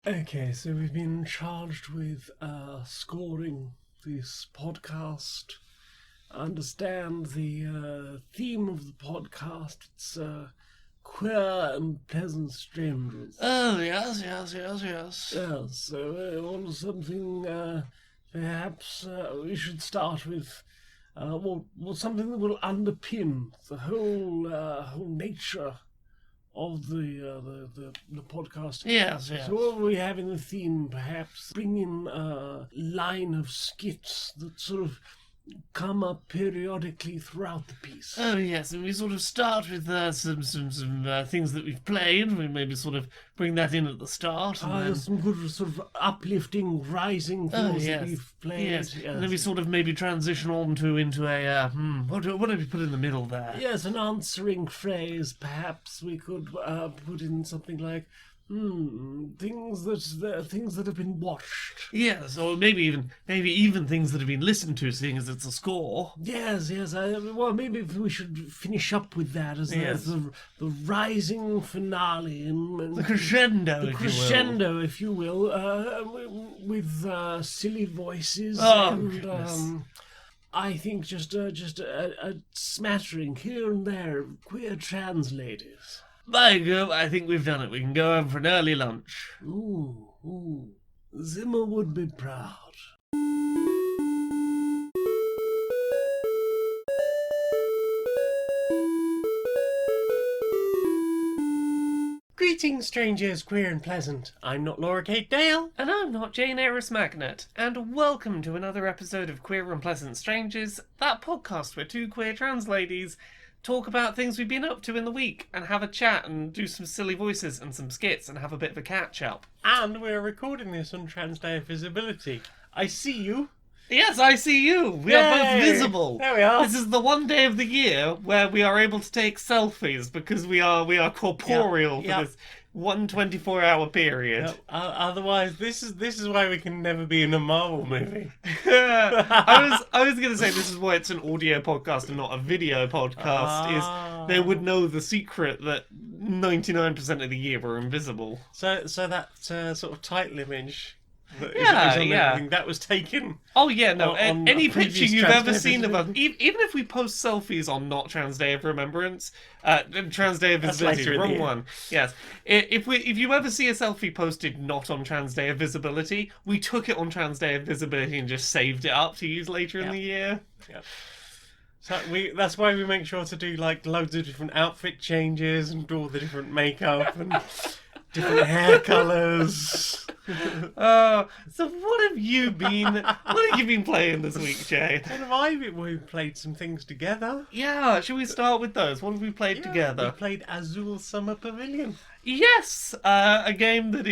Okay, so we've been charged with scoring this podcast. I understand the theme of the podcast. It's queer and pleasant strangers. Oh, yes. Yeah, so I want something, perhaps we should start with, something that will underpin the whole nature of the podcast. Yes. So what we have in the theme, perhaps bring in a line of skits that sort of come up periodically throughout the piece. Oh, yes, and we sort of start with some things that we've played. We maybe sort of bring that in at the start. And then... Some good sort of uplifting, rising things that we've played. Yes. And then we sort of maybe transition on into a, what do we put in the middle there? Yes, an answering phrase. Perhaps we could put in something like, things that have been watched. Yes, or maybe even things that have been listened to, seeing as it's a score. Yes. Maybe we should finish up with that as the rising finale and the crescendo, if you will, with silly voices. Oh, I think just a smattering here and there of queer trans ladies. By God, I think we've done it. We can go home for an early lunch. Ooh. Zimmer would be proud. Greetings, strangers, queer and pleasant. I'm not Laura Kate Dale. And I'm not Jane Aerith Magnet. And welcome to another episode of Queer and Pleasant Strangers, that podcast where two queer trans ladies talk about things we've been up to in the week and have a chat and do some silly voices and some skits and have a bit of a catch-up. And we're recording this on Trans Day of Visibility. I see you. Yes, I see you. We are both visible. There we are. This is the one day of the year where we are able to take selfies because we are corporeal for this 124-hour period. Yep. Otherwise, this is why we can never be in a Marvel movie. I was going to say this is why it's an audio podcast and not a video podcast. Is they would know the secret that 99% of the year we're invisible. So that sort of title image. That was taken. Oh yeah, no. On any picture you've ever seen of us, even if we post selfies on not Trans Day of Remembrance, Trans Day of Visibility, wrong one. Yes, if you ever see a selfie posted not on Trans Day of Visibility, we took it on Trans Day of Visibility and just saved it up to use later in the year. Yeah. So that's why we make sure to do like loads of different outfit changes and do all the different makeup and different hair colours. So what have you been playing this week, Jane? What have I been? We played some things together. Yeah, shall we start with those? What have we played together? We played Azul Summer Pavilion. Yes, a game that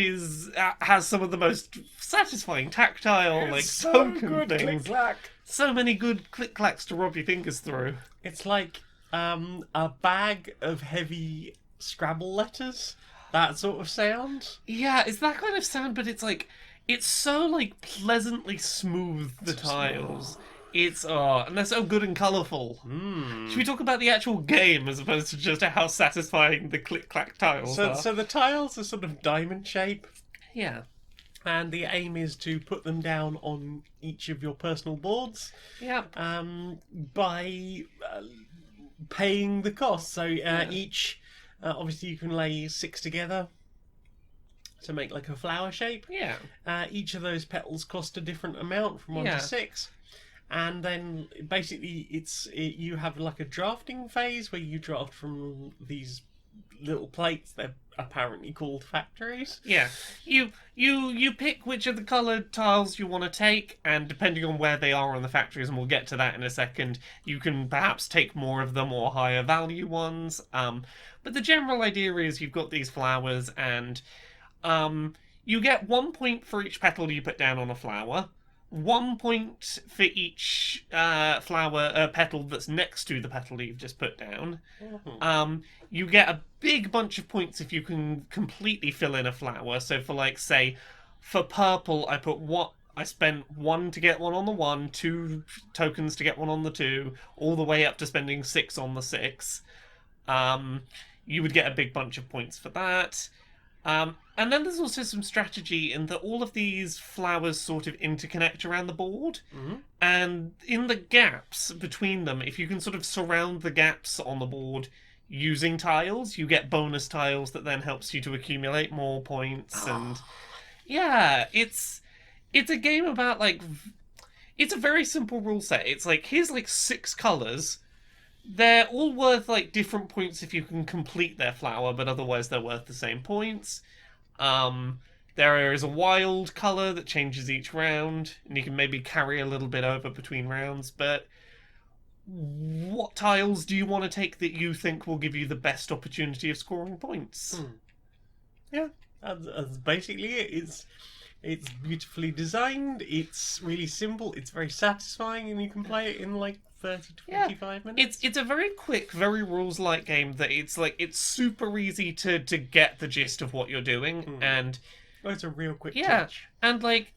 has some of the most satisfying tactile, so good things. Click-clack. So many good click-clacks to rub your fingers through. It's like a bag of heavy Scrabble letters. That sort of sound? Yeah, it's that kind of sound, but it's so pleasantly smooth, the tiles. And they're so good and colourful. Should we talk about the actual game as opposed to just how satisfying the click-clack tiles are? So the tiles are sort of diamond shape. Yeah. And the aim is to put them down on each of your personal boards. Yeah. By paying the cost. So each... obviously, you can lay 6 together to make like a flower shape. Yeah. Each of those petals cost a different amount from 1 to 6. And then basically you have like a drafting phase where you draft from these little plates. They're apparently called factories. Yeah. You pick which of the coloured tiles you want to take, and depending on where they are on the factories, and we'll get to that in a second, you can perhaps take more of them or higher value ones. But the general idea is you've got these flowers, and you get 1 point for each petal you put down on a flower, 1 point for each flower petal that's next to the petal you've just put down. You get a big bunch of points if you can completely fill in a flower. So for say, for purple, I spent 1 to get 1 on the 1, 2 tokens to get 1 on the 2, all the way up to spending 6 on the 6. You would get a big bunch of points for that. And then there's also some strategy in that all of these flowers sort of interconnect around the board. And in the gaps between them, if you can sort of surround the gaps on the board using tiles, you get bonus tiles that then helps you to accumulate more points. And yeah, it's a game about like it's a very simple rule set. It's like here's like 6 colors. They're all worth like different points if you can complete their flower, but otherwise they're worth the same points. There is a wild color that changes each round, and you can maybe carry a little bit over between rounds, but what tiles do you want to take that you think will give you the best opportunity of scoring points? Yeah, that's basically it. It's beautifully designed, it's really simple, it's very satisfying, and you can play it in like 30 to 45 minutes. It's a very quick, very rules-like game that it's super easy to get the gist of what you're doing, and it's a real quick touch. And like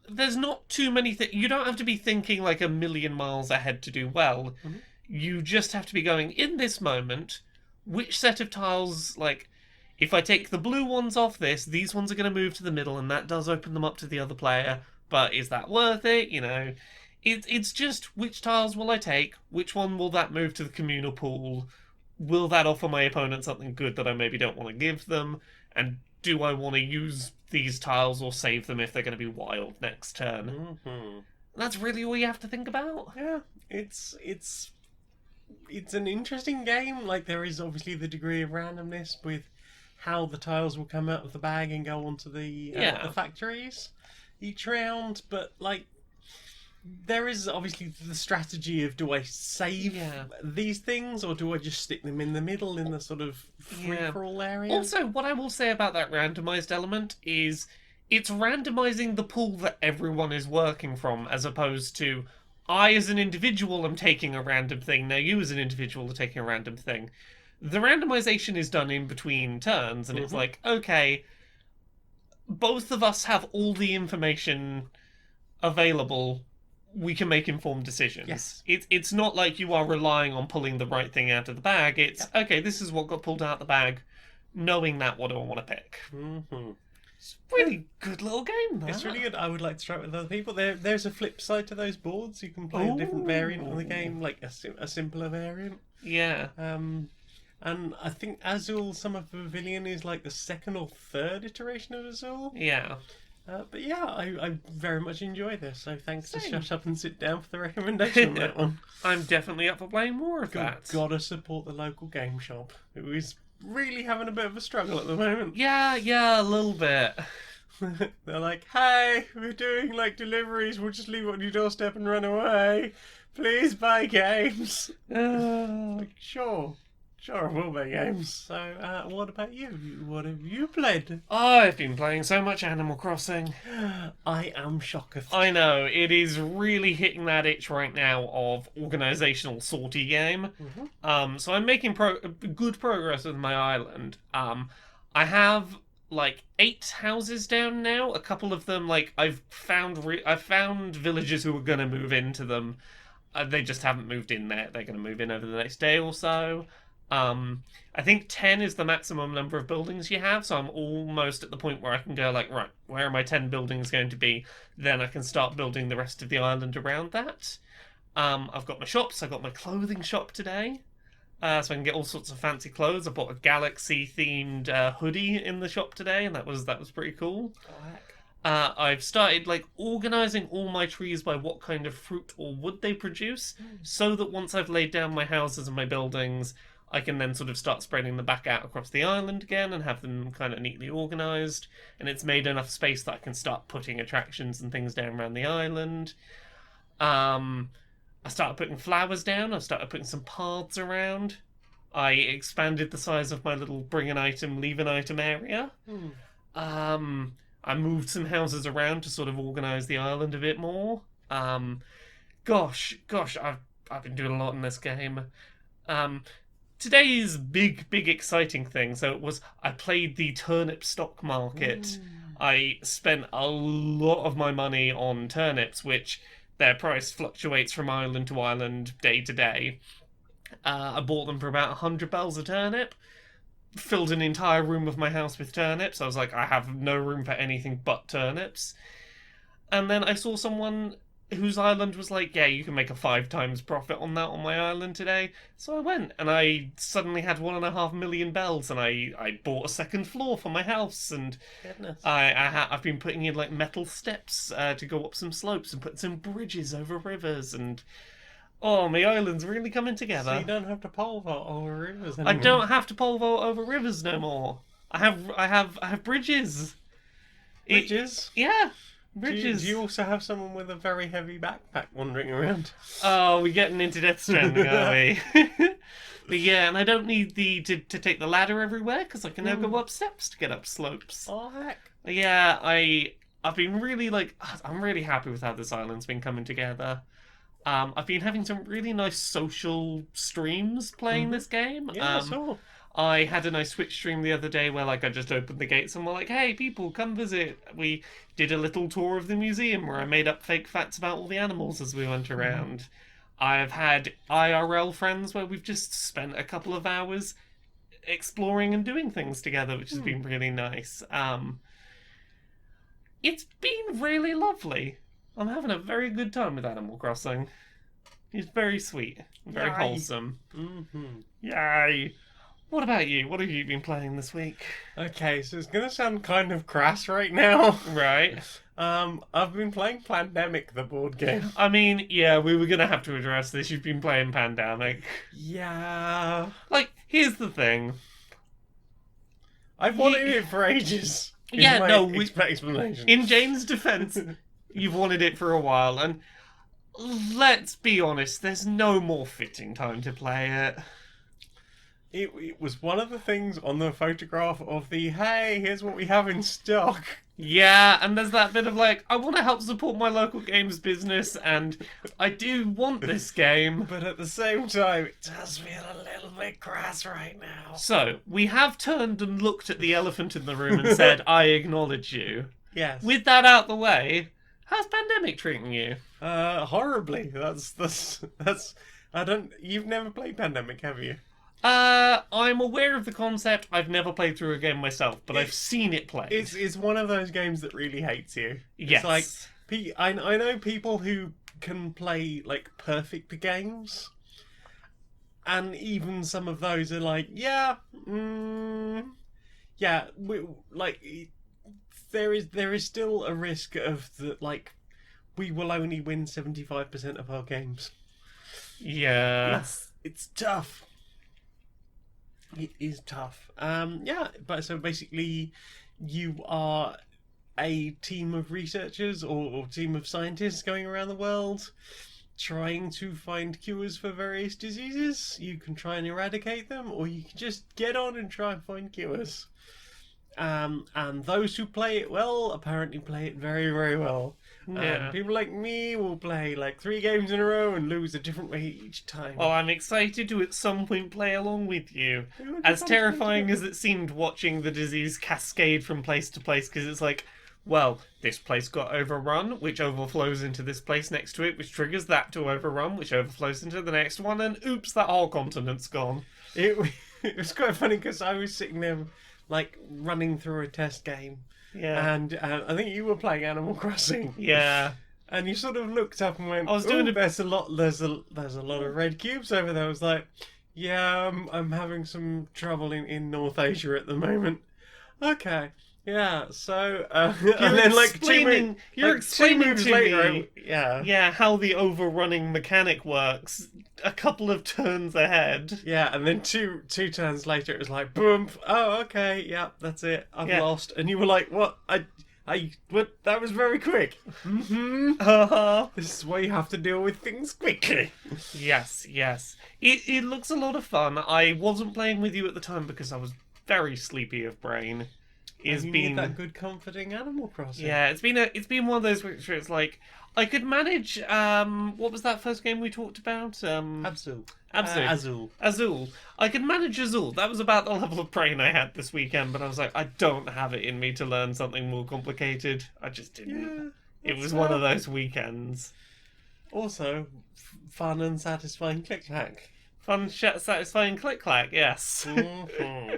there's not too many things. You don't have to be thinking like a million miles ahead to do well. You just have to be going, in this moment, which set of tiles, like, if I take the blue ones off this, these ones are going to move to the middle, and that does open them up to the other player, but is that worth it? You know, it's just, which tiles will I take? Which one will that move to the communal pool? Will that offer my opponent something good that I maybe don't want to give them? And do I want to use these tiles or save them if they're going to be wild next turn? That's really all you have to think about. Yeah, it's an interesting game. Like, there is obviously the degree of randomness with how the tiles will come out of the bag and go onto the factories each round, but like there is obviously the strategy of, do I save these things or do I just stick them in the middle in the sort of free-for-all area? Also, what I will say about that randomized element is it's randomizing the pool that everyone is working from, as opposed to I as an individual am taking a random thing, now you as an individual are taking a random thing. The randomization is done in between turns, and it's like, okay, both of us have all the information available, we can make informed decisions. Yes. It's not like you are relying on pulling the right thing out of the bag. It's, okay, this is what got pulled out of the bag. Knowing that, what do I want to pick? It's a really good little game, that. It's really good. I would like to try it with other people. There's a flip side to those boards. You can play a different variant of the game, like a simpler variant. Yeah. And I think Azul, some of Pavilion, is like the second or third iteration of Azul. Yeah. But yeah, I very much enjoy this, so thanks to Shut Up and Sit Down for the recommendation on that one. I'm definitely up for playing more of that. Gotta support the local game shop, who is really having a bit of a struggle at the moment. Yeah, a little bit. They're like, hey, we're doing like deliveries, we'll just leave it on your doorstep and run away. Please buy games. Sure, I will buy games. So, what about you? What have you played? I've been playing so much Animal Crossing. I am shocked. I know, it is really hitting that itch right now of organisational sortie game. So I'm making good progress with my island. I have like 8 houses down now. A couple of them, like, I've found villagers who are going to move into them. They just haven't moved in there. They're going to move in over the next day or so. I think 10 is the maximum number of buildings you have, so I'm almost at the point where I can go like, right, where are my 10 buildings going to be? Then I can start building the rest of the island around that. I've got my shops. I got my clothing shop today, so I can get all sorts of fancy clothes. I bought a galaxy-themed hoodie in the shop today, and that was pretty cool. I've started like organising all my trees by what kind of fruit or wood they produce, so that once I've laid down my houses and my buildings, I can then sort of start spreading them back out across the island again and have them kind of neatly organised. And it's made enough space that I can start putting attractions and things down around the island. I started putting flowers down. I started putting some paths around. I expanded the size of my little bring an item, leave an item area. I moved some houses around to sort of organise the island a bit more. Gosh, I've been doing a lot in this game. Today's big exciting thing, so it was, I played the turnip stock market. I spent a lot of my money on turnips, which their price fluctuates from island to island, day to day. I bought them for about 100 bells a turnip. filled an entire room of my house with turnips. I was like, I have no room for anything but turnips. And then I saw someone whose island was like, yeah, you can make a 5 times profit on that on my island today. So I went, and I suddenly had 1.5 million bells, and I bought a second floor for my house, and Goodness. I've been putting in like metal steps to go up some slopes and put some bridges over rivers, and oh, my island's really coming together. So you don't have to pole vault over rivers I anymore. don't have to pole vault over rivers no more. I have bridges. Bridges? Yeah. Do Bridges. you also have someone with a very heavy backpack wandering around? Oh, we're getting into Death Stranding, are we? But yeah, and I don't need to take the ladder everywhere because I can now go up steps to get up slopes. Oh heck! Yeah, I've been really I'm really happy with how this island's been coming together. I've been having some really nice social streams playing this game. Yeah, I saw. I had a nice Twitch stream the other day where I just opened the gates and we're like, hey people, come visit. We did a little tour of the museum where I made up fake facts about all the animals as we went around. I've had IRL friends where we've just spent a couple of hours exploring and doing things together, which has been really nice. It's been really lovely. I'm having a very good time with Animal Crossing. It's very sweet, very Yay. wholesome. Mm-hmm. Yay! What about you? What have you been playing this week? Okay, so it's gonna sound kind of crass right now. Right. I've been playing Pandemic, the board game. I mean, yeah, we were gonna have to address this. You've been playing Pandemic. Yeah, Here's the thing. I've wanted it for ages. is Yeah, my no, explanation. In Jane's defense, you've wanted it for a while, and let's be honest, there's no more fitting time to play it. It was one of the things on the photograph of the, hey, here's what we have in stock. Yeah, and there's that bit of I want to help support my local games business, and I do want this game. But at the same time, it does feel a little bit crass right now. So, we have turned and looked at the elephant in the room and said, I acknowledge you. Yes. With that out the way, how's Pandemic treating you? Horribly. That's you've never played Pandemic, have you? I'm aware of the concept. I've never played through a game myself, but I've seen it played. It's one of those games that really hates you. Yes. It's I know people who can play perfect games, and even some of those are there is still a risk of we will only win 75% of our games. Yeah. It's tough. It is tough. But so basically you are a team of researchers or team of scientists going around the world trying to find cures for various diseases. You can try and eradicate them, or you can just get on and try and find cures. And those who play it well apparently play it very, very well. Yeah. People like me will play 3 games in a row and lose a different way each time. Well, I'm excited to at some point play along with you. It would be As fun to terrifying do. as it seemed watching the disease cascade from place to place, because it's well, this place got overrun, which overflows into this place next to it, which triggers that to overrun, which overflows into the next one, and oops, that whole continent's gone. It was quite funny because I was sitting there running through a test game. Yeah. And I think you were playing Animal Crossing. Yeah. And you sort of looked up and went, I was doing there's a lot of red cubes over there. I was like, yeah, I'm having some trouble in North Asia at the moment. Okay. Yeah, so and then you're explaining to me yeah, how the overrunning mechanic works a couple of turns ahead. yeah, and then two turns later it was like boom. Oh, okay, yeah, that's it. I've lost, and you were like, what? What? That was very quick. This is why you have to deal with things quickly. Yes. It looks a lot of fun. I wasn't playing with you at the time because I was very sleepy of brain. You need that good comforting Animal Crossing. Yeah, it's been one of those weeks where it's I could manage what was that first game we talked about? Azul. Azul. I could manage Azul. That was about the level of brain I had this weekend, but I was like, I don't have it in me to learn something more complicated. I just didn't. It was one of those weekends. Also, fun and satisfying click-clack. Fun, satisfying click-clack, yes. Mm-hmm.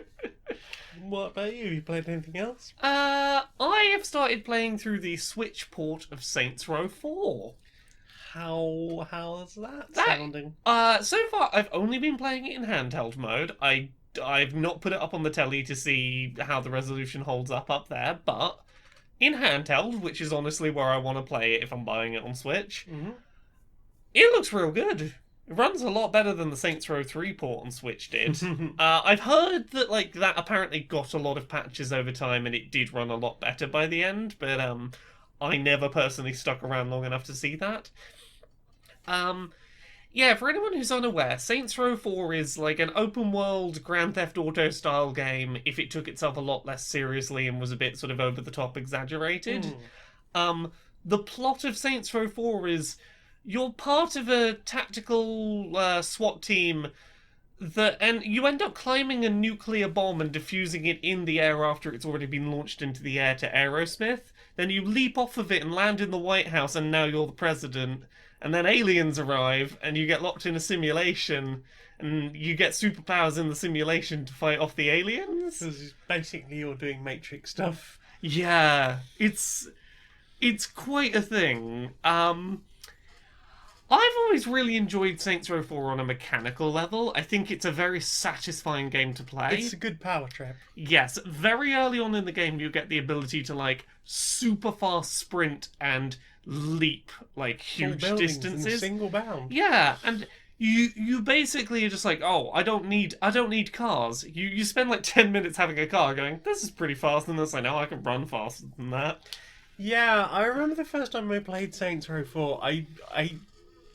What about you? You played anything else? I have started playing through the Switch port of Saints Row 4. How's that That- sounding? So far I've only been playing it in handheld mode. I've not put it up on the telly to see how the resolution holds up there, but in handheld, which is honestly where I want to play it if I'm buying it on Switch, it looks real good. It runs a lot better than the Saints Row 3 port on Switch did. I've heard that that apparently got a lot of patches over time and it did run a lot better by the end, but I never personally stuck around long enough to see that. Yeah, for anyone who's unaware, Saints Row 4 is like an open world Grand Theft Auto style game if it took itself a lot less seriously and was a bit sort of over the top exaggerated. The plot of Saints Row 4 is you're part of a tactical SWAT team and you end up climbing a nuclear bomb and defusing it in the air after it's already been launched into the air to Aerosmith. Then you leap off of it and land in the White House and now you're the president. And then aliens arrive, and you get locked in a simulation, and you get superpowers in the simulation to fight off the aliens. Because basically you're doing Matrix stuff. Yeah, it's quite a thing. I've always really enjoyed Saints Row 4 on a mechanical level. I think it's a very satisfying game to play. It's a good power trip. Yes, very early on in the game you get the ability to super fast sprint and leap huge distances in a single bound. Yeah, and you basically are just like, oh, I don't need cars. You spend 10 minutes having a car going, this is pretty fast, and then it's like, no, I can run faster than that. Yeah, I remember the first time I played Saints Row 4, I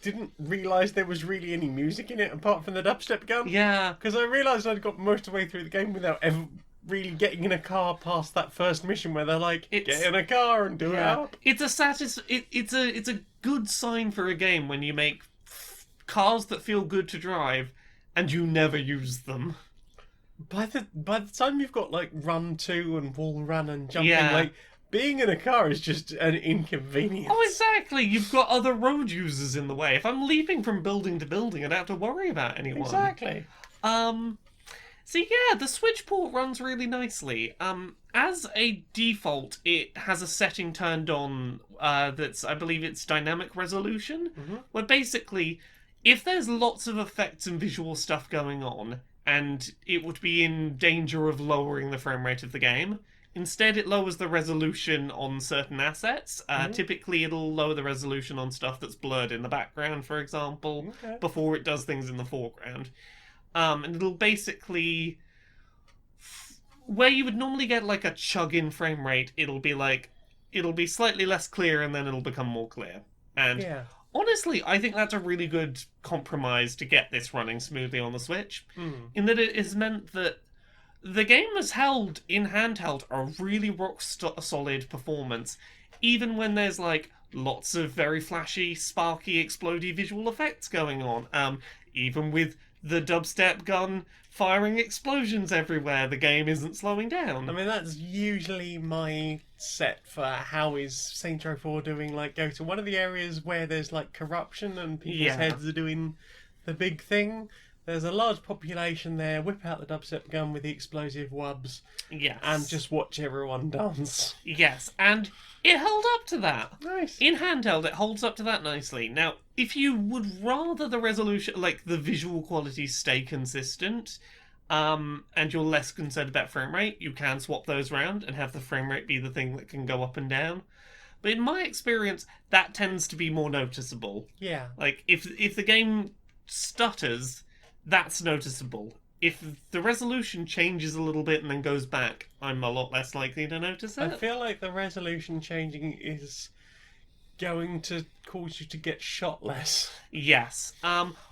didn't realise there was really any music in it apart from the dubstep gun. Yeah. Because I realised I'd got most of the way through the game without ever really getting in a car past that first mission where they're like, get in a car and do it up. It's a good sign for a game when you make cars that feel good to drive and you never use them. By the time you've got run 2 and wall run and jumping, being in a car is just an inconvenience. Oh, exactly. You've got other road users in the way. If I'm leaping from building to building, I don't have to worry about anyone. Exactly. So yeah, the Switch port runs really nicely. As a default, it has a setting turned on that's, I believe it's dynamic resolution, where basically, if there's lots of effects and visual stuff going on, and it would be in danger of lowering the frame rate of the game, instead it lowers the resolution on certain assets. Typically it'll lower the resolution on stuff that's blurred in the background, for example, before it does things in the foreground. And it'll basically, where you would normally get a chug in frame rate, it'll be slightly less clear and then it'll become more clear. And honestly, I think that's a really good compromise to get this running smoothly on the Switch, in that it has meant that the game has held in handheld a really rock solid performance, even when there's lots of very flashy, sparky, explodey visual effects going on. Even with the dubstep gun firing explosions everywhere, the game isn't slowing down. I mean, that's usually my set for how is Saints Row 4 doing. Go to one of the areas where there's corruption and people's heads are doing the big thing. There's a large population there, whip out the dubstep gun with the explosive wubs. Yes. And just watch everyone dance. Yes, and it held up to that. Nice. In handheld, it holds up to that nicely. Now, if you would rather the resolution, the visual quality stay consistent, and you're less concerned about frame rate, you can swap those around and have the frame rate be the thing that can go up and down. But in my experience, that tends to be more noticeable. Yeah. If the game stutters, that's noticeable. If the resolution changes a little bit and then goes back, I'm a lot less likely to notice it. I feel like the resolution changing is going to cause you to get shot less. Yes.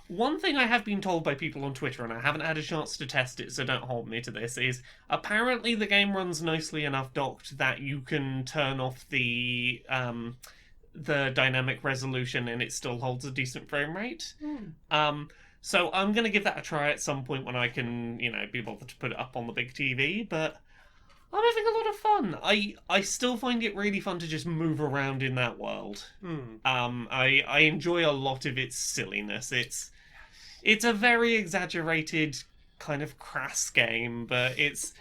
One thing I have been told by people on Twitter, and I haven't had a chance to test it, so don't hold me to this, is apparently the game runs nicely enough docked that you can turn off the dynamic resolution and it still holds a decent frame rate. So I'm going to give that a try at some point when I can, be bothered to put it up on the big TV, but I'm having a lot of fun. I still find it really fun to just move around in that world. I enjoy a lot of its silliness. It's a very exaggerated, kind of crass game, but it's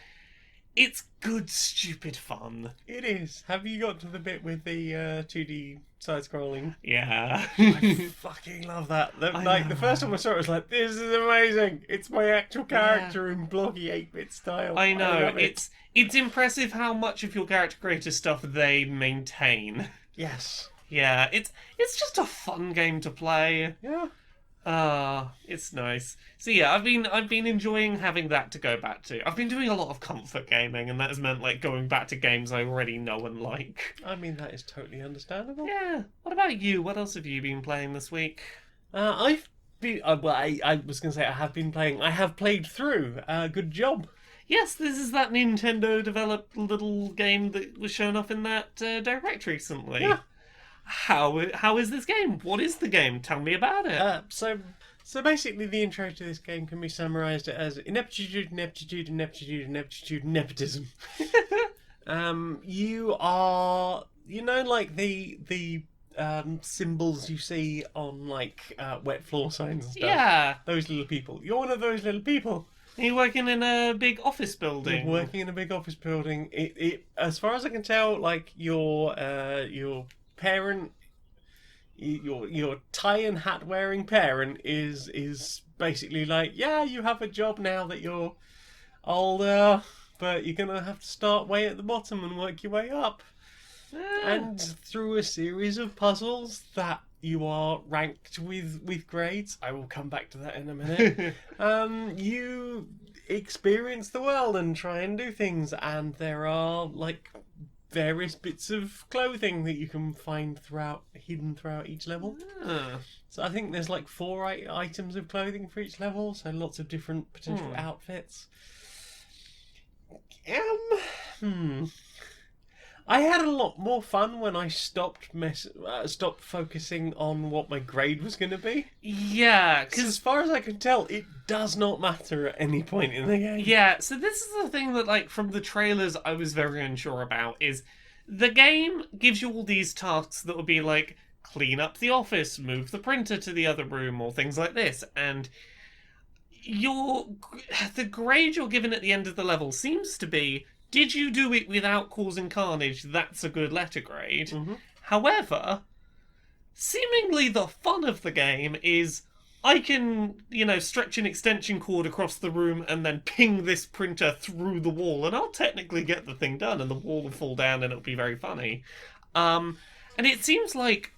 It's good, stupid fun. It is. Have you got to the bit with the 2D side-scrolling? Yeah. I fucking love that. I The know. first time I saw it, I was like, this is amazing. It's my actual character in blocky 8-bit style. I know. love it. It's impressive how much of your character creator stuff they maintain. Yes. Yeah, it's just a fun game to play. Yeah. It's nice. So yeah, I've been enjoying having that to go back to. I've been doing a lot of comfort gaming, and that has meant like going back to games I already know and like. I mean, that is totally understandable. Yeah. What about you? What else have you been playing this week? I've been... well, I was going to say I have been playing. I have played through. Good job. Yes, this is that Nintendo developed little game that was shown off in that Direct recently. Yeah. How is this game? What is the game? Tell me about it. So basically, the intro to this game can be summarised as ineptitude, nepotism. You are, like the symbols you see on like wet floor signs and stuff. Yeah. Those little people. You're one of those little people. You're working in a big office building. You're working in a big office building. It as far as I can tell, like your parent, your tie and hat wearing parent is basically like, yeah, you have a job now that you're older, but you're gonna have to start way at the bottom and work your way up. And through a series of puzzles that you are ranked with grades, I will come back to that in a minute. You experience the world and try and do things, and there are like various bits of clothing that you can find hidden throughout each level. So I think there's like 4 items of clothing for each level, so lots of different potential outfits. I had a lot more fun when I stopped focusing on what my grade was going to be. Yeah, Because as far as I can tell, it does not matter at any point in the game. Yeah, so this is the thing that, like, from the trailers I was very unsure about, is the game gives you all these tasks that will be like, clean up the office, move the printer to the other room, or things like this, and the grade you're given at the end of the level seems to be, did you do it without causing carnage? That's a good letter grade. Mm-hmm. However, seemingly the fun of the game is I can, stretch an extension cord across the room and then ping this printer through the wall, and I'll technically get the thing done, and the wall will fall down, and it'll be very funny. And it seems like,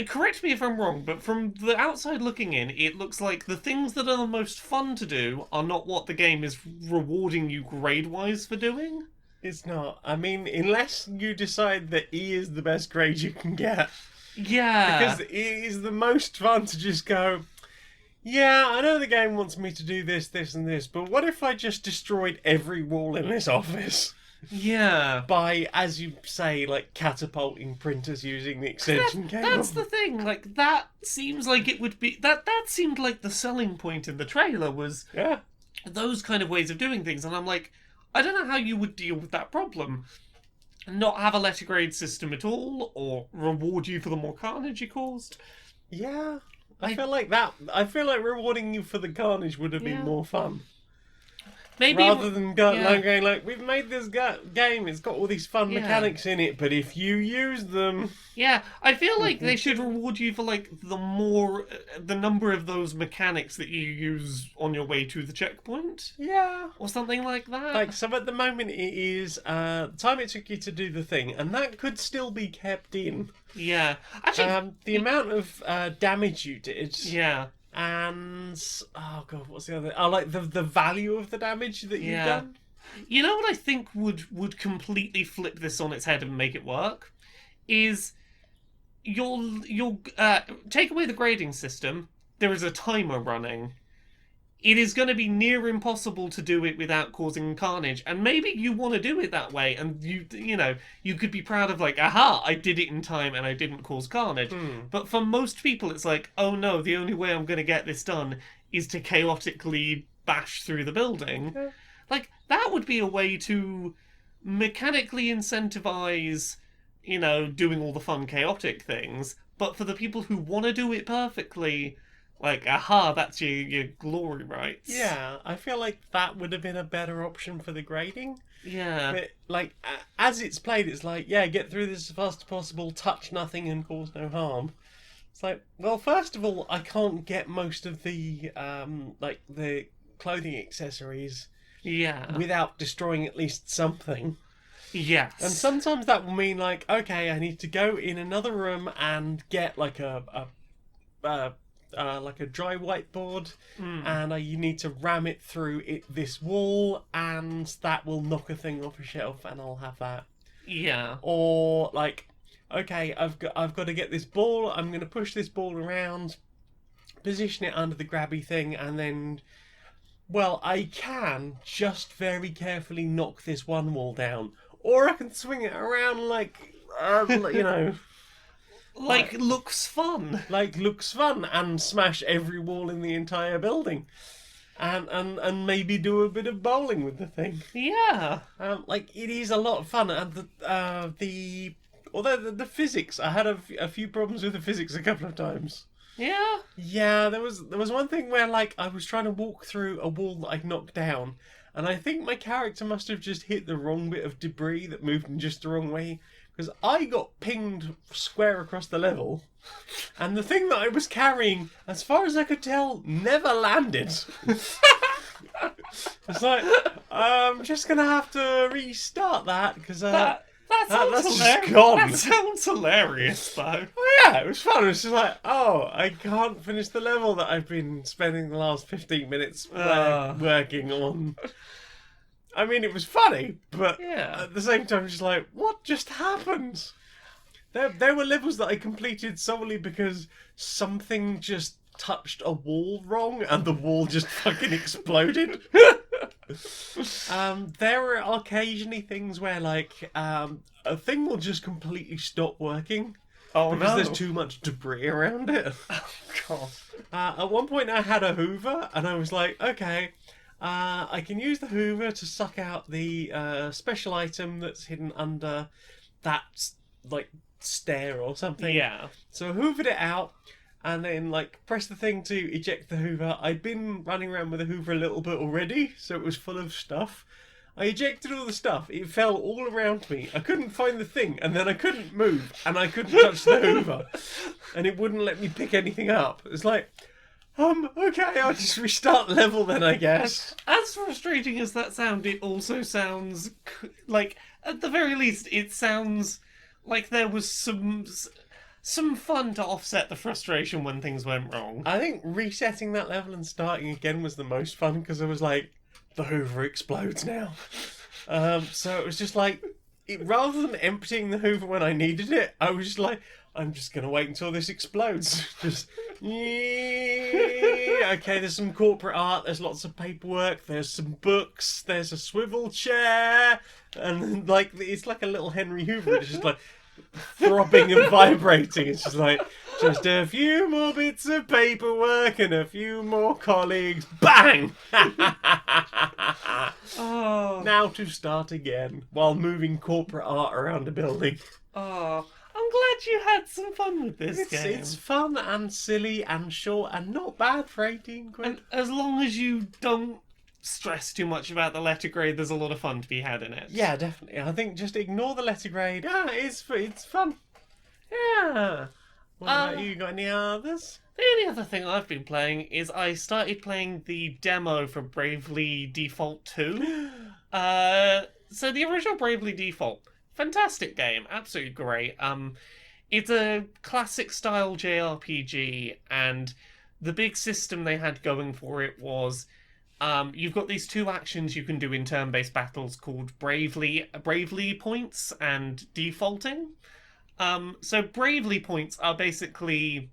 correct me if I'm wrong, but from the outside looking in, it looks like the things that are the most fun to do are not what the game is rewarding you grade-wise for doing. It's not. I mean, unless you decide that E is the best grade you can get. Yeah. Because it is the most fun to just go, yeah, I know the game wants me to do this, this, and this, but what if I just destroyed every wall in this office? Yeah. By, as you say, like, catapulting printers using the extension cable. That's the thing, like, that seems like it would be... That seemed like the selling point in the trailer was those kind of ways of doing things, and I'm like, I don't know how you would deal with that problem. Not have a letter grade system at all, or reward you for the more carnage you caused. Yeah. I feel like rewarding you for the carnage would have been more fun. Maybe rather than going like, we've made this game, it's got all these fun mechanics in it, but if you use them... Yeah, I feel like they should reward you for, like, the number of those mechanics that you use on your way to the checkpoint. Yeah. Or something like that. Like, so at the moment it is the time it took you to do the thing, and that could still be kept in. Yeah. Actually... the amount of damage you did... Yeah. And oh god, what's the other? Oh, like the value of the damage that you've done. You know what I think would completely flip this on its head and make it work is you'll take away the grading system. There is a timer running. It is going to be near impossible to do it without causing carnage, and maybe you want to do it that way, and you could be proud of like, aha, I did it in time and I didn't cause carnage. But for most people, it's like, oh no, the only way I'm going to get this done is to chaotically bash through the building. Yeah. Like, that would be a way to mechanically incentivize, doing all the fun chaotic things, but for the people who want to do it perfectly, Like, aha, that's your glory rights. Yeah, I feel like that would have been a better option for the grading. Yeah. But, like, as it's played, it's like, yeah, get through this as fast as possible, touch nothing and cause no harm. It's like, well, first of all, I can't get most of the, like, the clothing accessories Yeah. without destroying at least something. Yes. And sometimes that will mean, like, okay, I need to go in another room and get, like, like a dry whiteboard, and you need to ram it through this wall, and that will knock a thing off a shelf, and I'll have that. Yeah. Or like, okay, I've got to get this ball. I'm going to push this ball around, position it under the grabby thing, and then, well, I can just very carefully knock this one wall down, or I can swing it around like, you know. Like, looks fun. Like, looks fun, and smash every wall in the entire building. And maybe do a bit of bowling with the thing. Yeah. Like, it is a lot of fun. And the physics, I had a few problems with the physics a couple of times. Yeah. Yeah, there was one thing where, like, I was trying to walk through a wall that I'd knocked down, and I think my character must have just hit the wrong bit of debris that moved in just the wrong way. Because I got pinged square across the level, and the thing that I was carrying, as far as I could tell, never landed. It's like, I'm just going to have to restart that, because That sounds that's hilarious. just gone. That sounds hilarious, though. Oh yeah, it was fun. It was just like, oh, I can't finish the level that I've been spending the last 15 minutes working on. I mean, it was funny, but Yeah. at the same time, just like, what just happened? There were levels that I completed solely because something just touched a wall wrong and the wall just fucking exploded. There are occasionally things where, like, a thing will just completely stop working. Oh, Because no. there's too much debris around it. Oh, God. At one point I had a Hoover, and I was like, okay, I can use the Hoover to suck out the special item that's hidden under that, like, stair or something. Yeah. So I hoovered it out, and then, like, pressed the thing to eject the Hoover. I'd been running around with the Hoover a little bit already, so it was full of stuff. I ejected all the stuff. It fell all around me. I couldn't find the thing, and then I couldn't move, and I couldn't touch the Hoover. And it wouldn't let me pick anything up. It's like, okay, I'll just restart the level then, I guess. As frustrating as that sound, it also sounds like, at the very least, it sounds like there was some fun to offset the frustration when things went wrong. I think resetting that level and starting again was the most fun, because I was like, the Hoover explodes now. So it was just like, rather than emptying the Hoover when I needed it, I was just like, I'm just going to wait until this explodes. Just, okay, there's some corporate art, there's lots of paperwork, there's some books, there's a swivel chair, and, like, it's like a little Henry Hoover. It's just like throbbing and vibrating. It's just like, just a few more bits of paperwork and a few more colleagues. Bang! Oh. Now to start again while moving corporate art around a building. Oh. I'm glad you had some fun with this game. It's fun and silly and short and not bad for 18 quid. And as long as you don't stress too much about the letter grade, there's a lot of fun to be had in it. Yeah, definitely. I think just ignore the letter grade. Yeah, it's fun. Yeah. What about you? Got any others? The only other thing I've been playing is I started playing the demo for Bravely Default 2. So the original Bravely Default, fantastic game, absolutely great. It's a classic style JRPG, and the big system they had going for it was you've got these two actions you can do in turn-based battles called bravely points and defaulting. So bravely points are basically,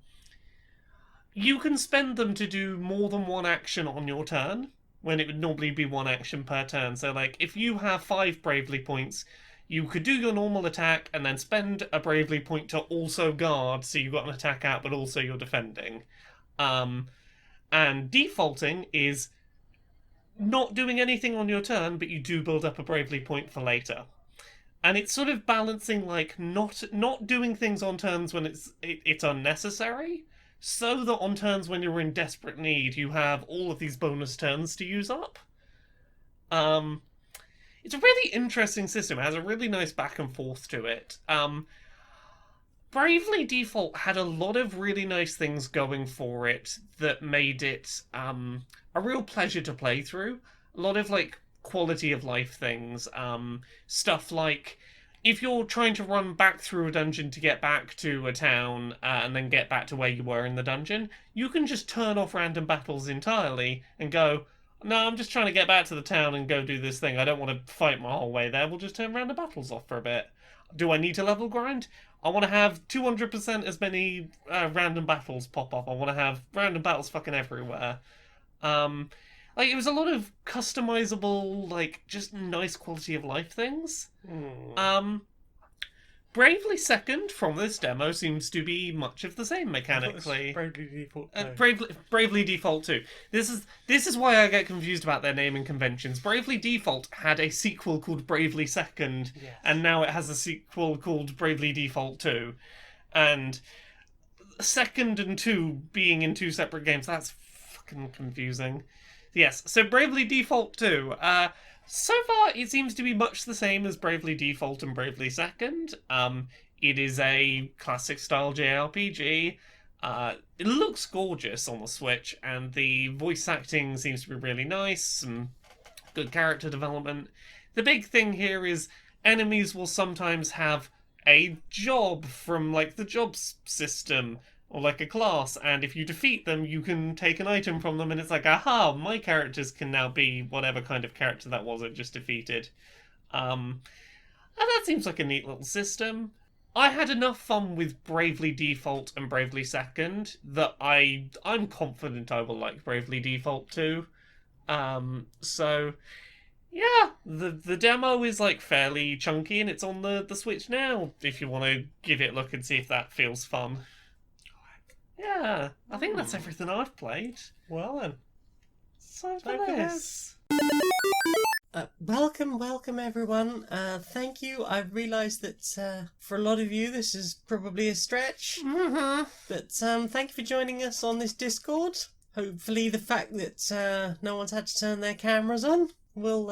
you can spend them to do more than one action on your turn, when it would normally be one action per turn. So, like, if you have 5 bravely points, you could do your normal attack and then spend a bravely point to also guard, so you've got an attack out but also you're defending. And defaulting is not doing anything on your turn, but you do build up a bravely point for later. And it's sort of balancing, like, not doing things on turns when it's unnecessary. so that on turns when you're in desperate need, you have all of these bonus turns to use up. It's a really interesting system. It has a really nice back and forth to it. Bravely Default had a lot of really nice things going for it that made it a real pleasure to play through. A lot of like quality of life things. Stuff like if you're trying to run back through a dungeon to get back to a town and then get back to where you were in the dungeon, you can just turn off random battles entirely and go, no, I'm just trying to get back to the town and go do this thing. I don't want to fight my whole way there. We'll just turn random battles off for a bit. Do I need to level grind? I want to have 200% as many random battles pop up. I want to have random battles fucking everywhere. Like, it was a lot of customizable, like, just nice quality of life things. Bravely Second from this demo seems to be much of the same mechanically. Bravely Default 2. Bravely Default 2. This is why I get confused about their naming conventions. Bravely Default had a sequel called Bravely Second, Yes. and now it has a sequel called Bravely Default 2. And Second and 2 being in two separate games, that's fucking confusing. Yes, so Bravely Default 2. So far, it seems to be much the same as Bravely Default and Bravely Second. It is a classic-style JRPG. It looks gorgeous on the Switch, and the voice acting seems to be really nice, some good character development. The big thing here is enemies will sometimes have a job from, like, the jobs system, or like a class, and if you defeat them, you can take an item from them, and it's like, aha, my characters can now be whatever kind of character that was it just defeated. And that seems like a neat little system. I had enough fun with Bravely Default and Bravely Second that I'm confident I will like Bravely Default too. So yeah, the demo is like fairly chunky, and it's on the Switch now, if you want to give it a look and see if that feels fun. Yeah, I think that's everything I've played. Well then. So for Time for this. Welcome everyone. Thank you. I've realised that for a lot of you this is probably a stretch. Mm-hmm. But thank you for joining us on this Discord. Hopefully the fact that no one's had to turn their cameras on will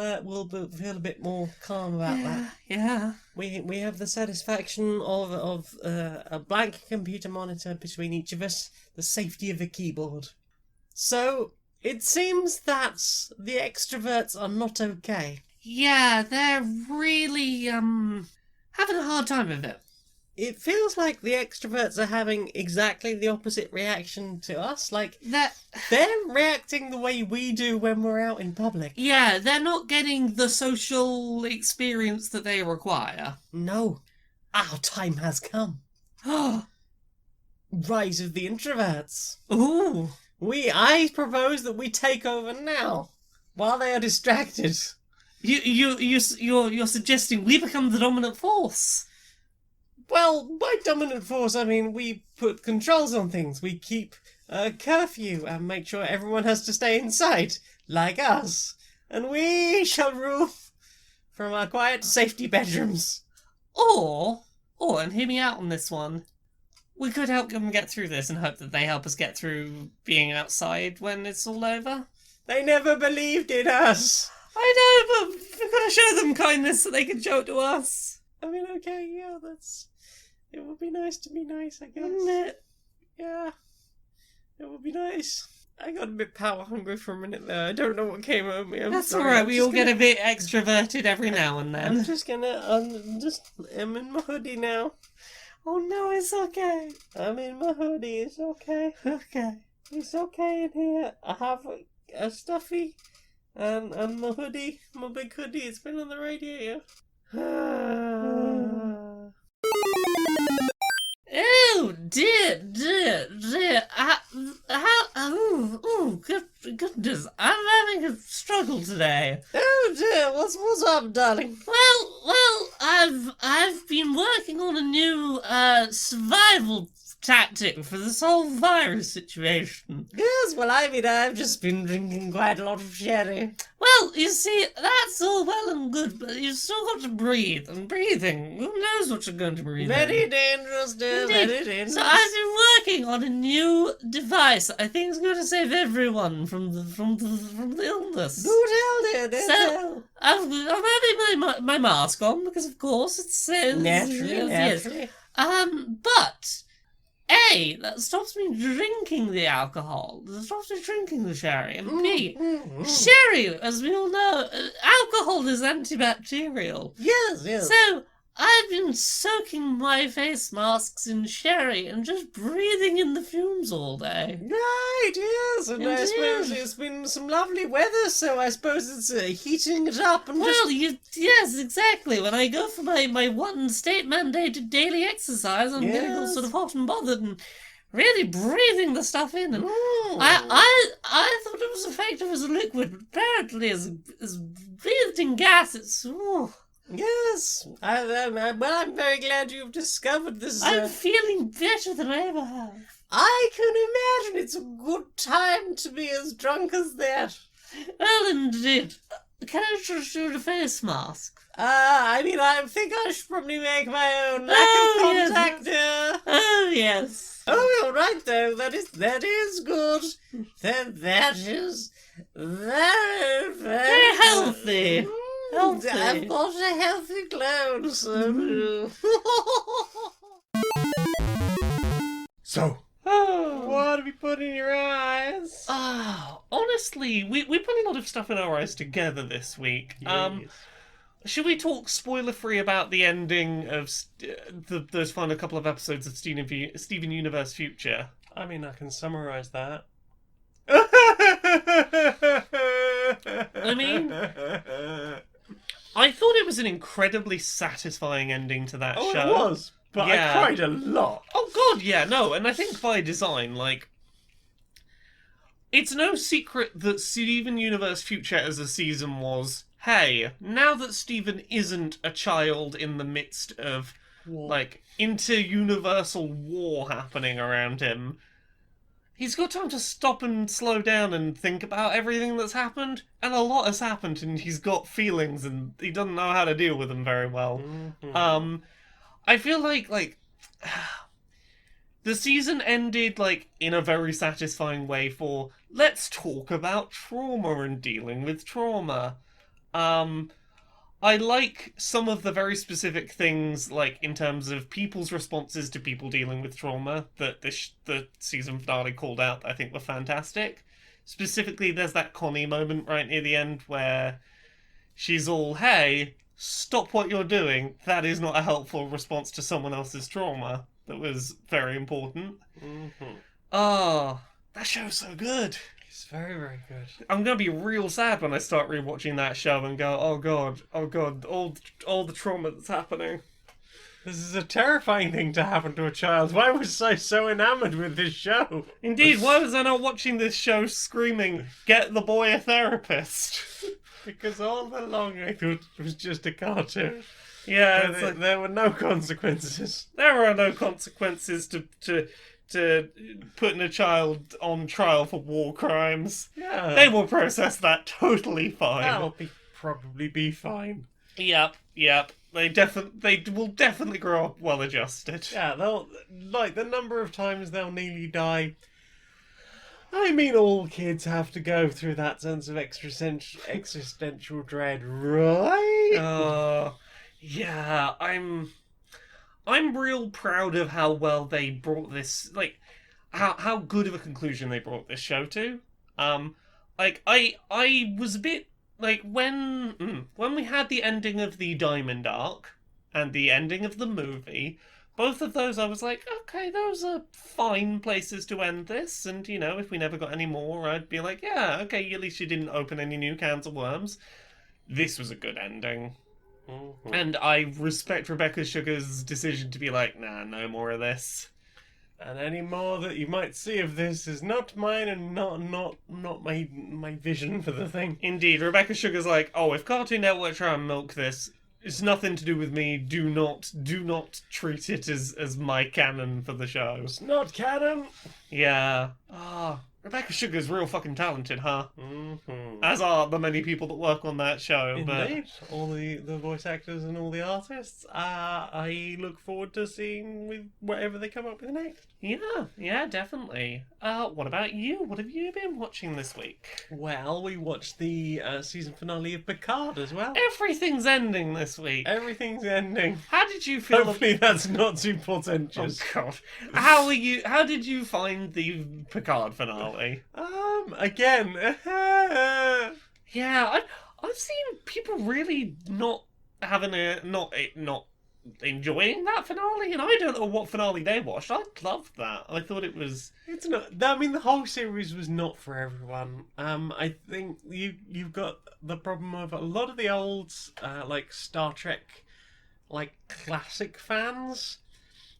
feel a bit more calm about that. Yeah. We have the satisfaction of a blank computer monitor between each of us, the safety of a keyboard. So it seems that the extroverts are not okay. Yeah, they're really having a hard time with it. It feels like the extroverts are having exactly the opposite reaction to us. Like, they're reacting the way we do when we're out in public. Yeah, they're not getting the social experience that they require. No. Our time has come. Rise of the introverts. Ooh. I propose that we take over now, while they are distracted. You're suggesting we become the dominant force. Well, by dominant force, I mean we put controls on things. We keep curfew and make sure everyone has to stay inside, like us. And we shall rule from our quiet safety bedrooms. Or, and hear me out on this one, we could help them get through this and hope that they help us get through being outside when it's all over. They never believed in us. I know, but we've got to show them kindness so they can show it to us. I mean, okay, yeah, it would be nice to be nice, I guess. Wouldn't it? Yeah, it would be nice. I got a bit power hungry for a minute there. I don't know what came over me. That's alright, we all get a bit extroverted every now and then. I'm in my hoodie now. Oh no, it's okay. I'm in my hoodie, it's okay. Okay. It's okay in here. I have a stuffy and my hoodie, my big hoodie, it's been on the radiator. Oh dear. Goodness, I'm having a struggle today. Oh dear, what's up, darling? Well, I've been working on a new survival tactic for this whole virus situation. Yes, well, I mean, I've just been drinking quite a lot of sherry. Well, you see, that's all well and good, but you've still got to breathe, and breathing, who knows what you're going to breathe in. Very dangerous, dear, Indeed. very dangerous. So I've been working on a new device. I think it's going to save everyone from the illness. Do tell, dear, do So tell. I'm having my mask on because, of course, it says Naturally. But that stops me drinking the alcohol. That stops me drinking the sherry. And B, sherry, as we all know, alcohol is antibacterial. Yes. So I've been soaking my face masks in sherry and just breathing in the fumes all day. Right, yes, and I suppose it's been some lovely weather, so I suppose it's heating it up and Well, yes, exactly. When I go for my one state-mandated daily exercise, I'm getting all sort of hot and bothered and really breathing the stuff in. And I thought it was effective as a liquid, but apparently as breathed in gas, it's... Yes, I'm very glad you've discovered this. I'm feeling better than I ever have. I can imagine it's a good time to be as drunk as that. Well, indeed. Can I just do a face mask? I think I should probably make my own lack of contact here. Oh, yes. Oh, you're right, though. That is good. That is very healthy. Healthy. I've got a healthy glow, so... So, what have you put in your eyes? Honestly, we put a lot of stuff in our eyes together this week. Yes. Should we talk spoiler-free about the ending of those final couple of episodes of Steven Universe Future? I mean, I can summarise that. I mean, I thought it was an incredibly satisfying ending to that show. It was, but I cried a lot. Oh god, yeah, no, and I think by design, like, it's no secret that Steven Universe Future as a season was, hey, now that Steven isn't a child in the midst of, like, inter-universal war happening around him, he's got time to stop and slow down and think about everything that's happened, and a lot has happened, and he's got feelings, and he doesn't know how to deal with them very well. Mm-hmm. I feel like, the season ended, like, in a very satisfying way for, let's talk about trauma and dealing with trauma. I like some of the very specific things, like, in terms of people's responses to people dealing with trauma that the season finale called out that I think were fantastic. Specifically, there's that Connie moment right near the end where she's all, hey, stop what you're doing. That is not a helpful response to someone else's trauma. That was very important. Mm-hmm. Oh, that show's so good. It's very, very good. I'm gonna be real sad when I start rewatching that show and go, oh god, all the trauma that's happening. This is a terrifying thing to happen to a child. Why was I so enamoured with this show? Indeed, why was I not watching this show screaming, get the boy a therapist? Because all along I thought it was just a cartoon. Yeah, There were no consequences. There are no consequences to putting a child on trial for war crimes. Yeah. They will process that totally fine. That'll probably be fine. Yep. They will definitely grow up well adjusted. Yeah, they'll, like, the number of times they'll nearly die. I mean, all kids have to go through that sense of existential dread, right? Yeah, I'm real proud of how well they brought this, like, how good of a conclusion they brought this show to. Like, I was a bit, like, when we had the ending of the Diamond arc and the ending of the movie, both of those I was like, okay, those are fine places to end this, and, you know, if we never got any more, I'd be like, yeah, okay, at least you didn't open any new cans of worms. This was a good ending. Mm-hmm. And I respect Rebecca Sugar's decision to be like, nah, no more of this. And any more that you might see of this is not mine and not my vision for the thing. Indeed, Rebecca Sugar's like, oh, if Cartoon Network try and milk this, it's nothing to do with me. Do not treat it as my canon for the show. It's not canon. Yeah. Rebecca Sugar's real fucking talented, huh? Mm-hmm. As are the many people that work on that show. Indeed, all the voice actors and all the artists. I look forward to seeing with whatever they come up with next. Yeah, definitely. What about you? What have you been watching this week? Well, we watched the season finale of Picard as well. Everything's ending this week. Everything's ending. How did you feel? Hopefully, that's not too Oh portentous. God! How did you find the Picard finale? Again. Yeah, I've seen people really not having not enjoying that finale, and I don't know what finale they watched. I loved that. I thought it was. It's not. I mean, the whole series was not for everyone. I think you've got the problem of a lot of the old like Star Trek, like classic fans.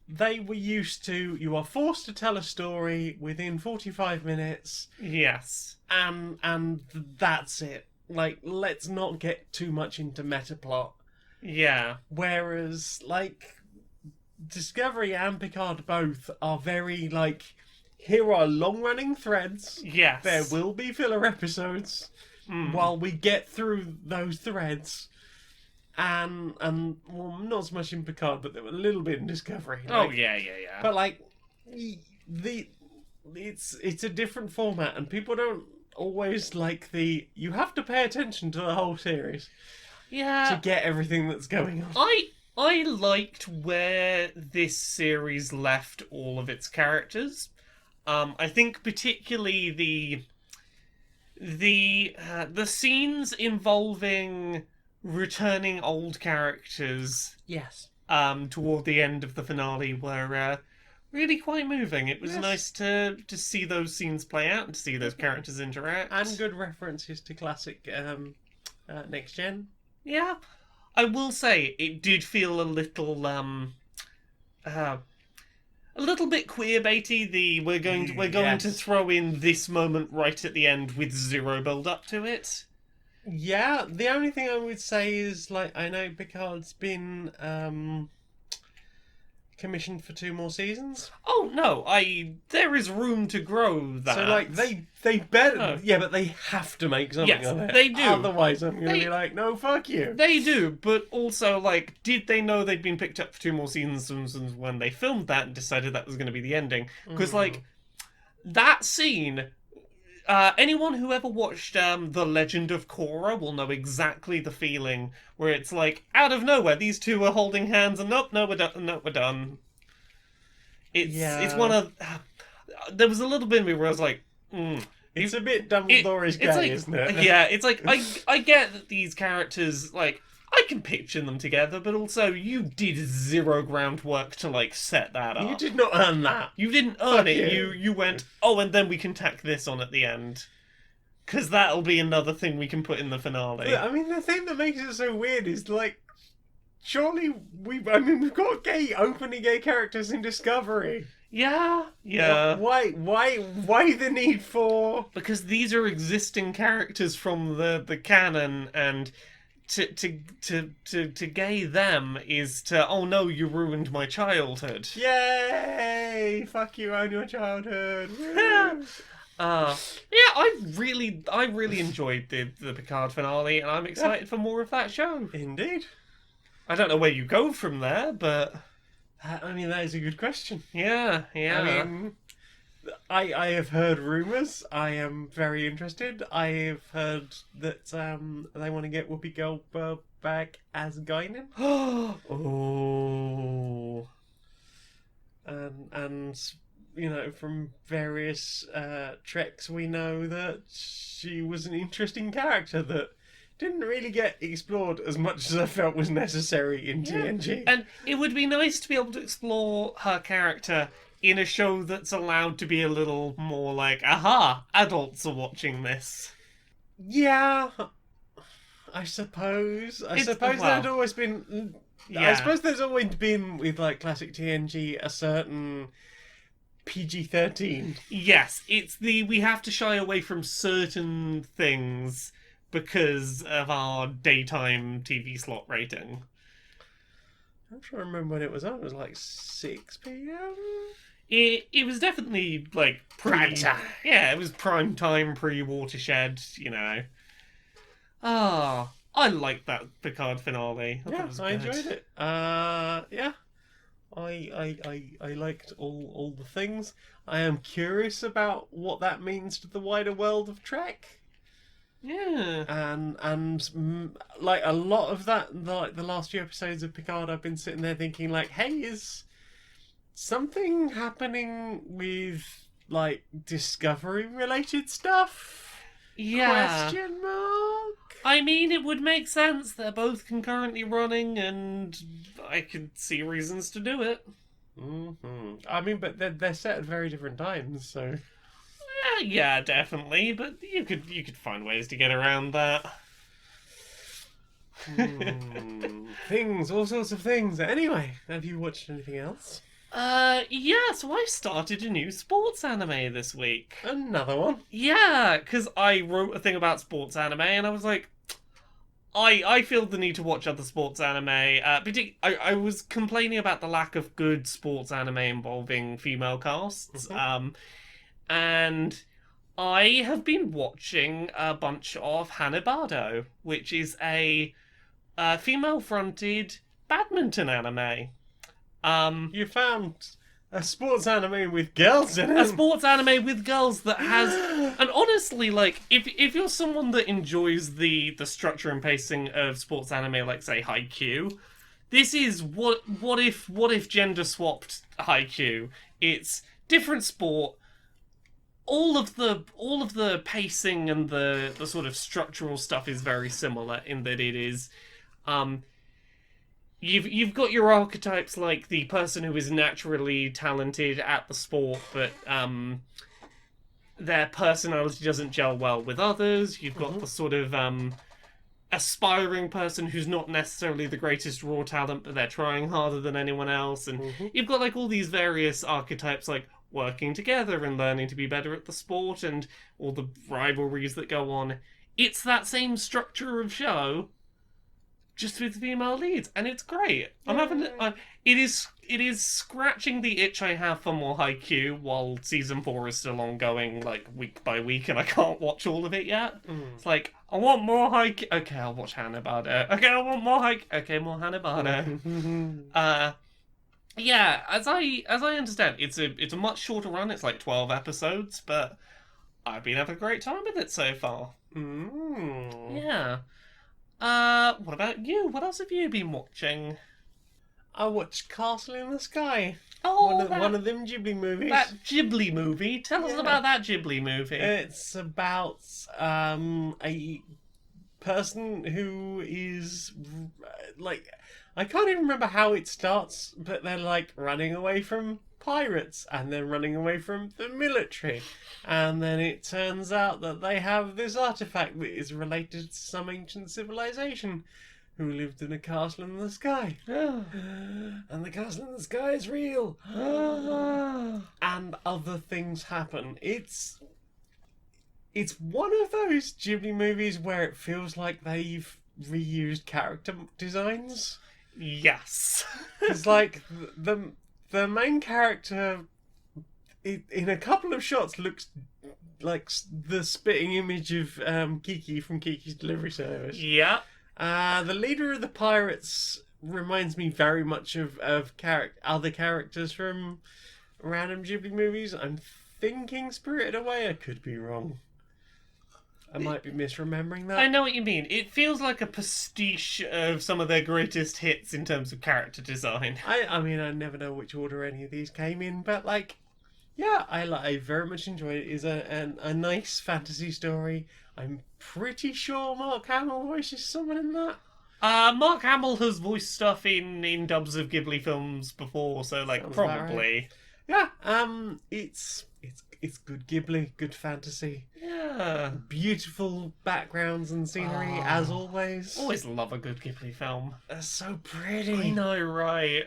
They were used to, you are forced to tell a story within 45 minutes, Yes. and that's it. Like, let's not get too much into meta plot. Yeah. Whereas, like, Discovery and Picard both are very, like, here are long-running threads. Yes. There will be filler episodes while we get through those threads. And well, not so much in Picard, but there were a little bit in Discovery. Oh Like, yeah. but like, it's a different format, and people don't always like the. You have to pay attention to the whole series Yeah. to get everything that's going on. I liked where this series left all of its characters. I think particularly the scenes involving returning old characters Yes. toward the end of the finale were really quite moving. It was Yes. nice to see those scenes play out and to see those characters interact. And good references to classic Next Gen. Yeah, I will say it did feel a little bit queer baity. We're going Yes. to throw in this moment right at the end with zero build up to it. Yeah, the only thing I would say is, like, I know Picard's been commissioned for 2 more seasons. Oh no, there is room to grow that. So, like, they better... Oh. Yeah, but they have to make something Yes, of it. they do. Otherwise, I'm going to They- be like, no, fuck you. They do, but also, like, did they know they'd been picked up for 2 more seasons when they filmed that and decided that was going to be the ending? Because, like, that scene... anyone who ever watched The Legend of Korra will know exactly the feeling where it's like, out of nowhere, these two are holding hands and no, we're done. It's one of... there was a little bit of me where I was like, It's a bit Dumbledore's gay, it's like, isn't it? Yeah, it's like, I get that these characters, like, I can picture them together, but also you did zero groundwork to, like, set that up. You did not earn that. You didn't earn Fuck it. you. You went, oh, and then we can tack this on at the end. Because that'll be another thing we can put in the finale. I mean, the thing that makes it so weird is, like, surely we've got openly gay characters in Discovery. Yeah. Why the need for... Because these are existing characters from the canon, and to gay them is to, oh no, you ruined my childhood. Yay! Fuck you on your childhood. Woo. Yeah, I really enjoyed the Picard finale, and I'm excited for more of that show. Indeed. I don't know where you go from there, but I mean, that is a good question. yeah. I mean, I have heard rumours. I am very interested. I have heard that they want to get Whoopi Goldberg back as Guinan. Oh. And you know, from various treks, we know that she was an interesting character that didn't really get explored as much as I felt was necessary in TNG. And it would be nice to be able to explore her character in a show that's allowed to be a little more like, aha, adults are watching this. Yeah, I suppose. I suppose well, there'd always been... Yeah. I suppose there's always been, with like classic TNG, a certain PG-13. Yes, it's we have to shy away from certain things because of our daytime TV slot rating. I'm trying to remember when it was on. It was like 6 p.m. It was definitely like Prime time. Yeah, it was prime time, pre-Watershed. I liked that Picard finale. I thought it was I good. enjoyed it. Yeah. I liked all the things. I am curious about what that means to the wider world of Trek. Yeah. And like a lot of that, like the last few episodes of Picard, I've been sitting there thinking like, hey, is something happening with like Discovery related stuff? Yeah. Question mark. I mean, it would make sense. They're both concurrently running, and I could see reasons to do it. I mean, but they're set at very different times, so. Yeah, definitely. But you could find ways to get around that. Things, all sorts of things. Anyway, have you watched anything else? Yeah. So I started a new sports anime this week. Another one. Yeah, because I wrote a thing about sports anime, and I was like, I feel the need to watch other sports anime. I was complaining about the lack of good sports anime involving female casts. And I have been watching a bunch of Hanebado, which is a female-fronted badminton anime. You found a sports anime with girls in it. A sports anime with girls that has, and honestly, like if you're someone that enjoys the structure and pacing of sports anime, like say Haikyuu, this is what if gender swapped Haikyuu. It's different sport. All of the pacing and the sort of structural stuff is very similar in that it is. You've got your archetypes like the person who is naturally talented at the sport, but their personality doesn't gel well with others. You've got the sort of aspiring person who's not necessarily the greatest raw talent, but they're trying harder than anyone else. And you've got like all these various archetypes like working together and learning to be better at the sport and all the rivalries that go on. It's that same structure of show, just with female leads, and it's great. I'm having it is scratching the itch I have for more Haikyuu while season 4 is still ongoing, like week by week, and I can't watch all of it yet. It's like I want more Haikyuu. Okay, I'll watch Hanebado. Okay, I want more Haikyuu. Okay, more Hanebado. Yeah, as I understand, it's a much shorter run. It's like 12 episodes, but I've been having a great time with it so far. Yeah. What about you? What else have you been watching? I watched Castle in the Sky. Oh, one of them Ghibli movies. That Ghibli movie. Tell us about that Ghibli movie. It's about a person who is like, I can't even remember how it starts, but they're like running away from pirates and then running away from the military, and then it turns out that they have this artifact that is related to some ancient civilization who lived in a castle in the sky. And the castle in the sky is real. And other things happen. It's one of those Ghibli movies where it feels like they've reused character designs. Yes. It's like the main character in a couple of shots looks like the spitting image of Kiki from Kiki's Delivery Service. Yeah. The leader of the pirates reminds me very much of other characters from random Ghibli movies. I'm thinking Spirited Away. I could be wrong. I might be misremembering that. I know what you mean. It feels like a pastiche of some of their greatest hits in terms of character design. I mean, I never know which order any of these came in, but like, yeah, I very much enjoyed it. It's a nice fantasy story. I'm pretty sure Mark Hamill voices someone in that. Mark Hamill has voiced stuff in dubs of Ghibli films before, so like Sounds probably. Right. Yeah, it's good Ghibli, good fantasy. Yeah. Beautiful backgrounds and scenery, as always. Always love a good Ghibli film. They're so pretty. I know, right?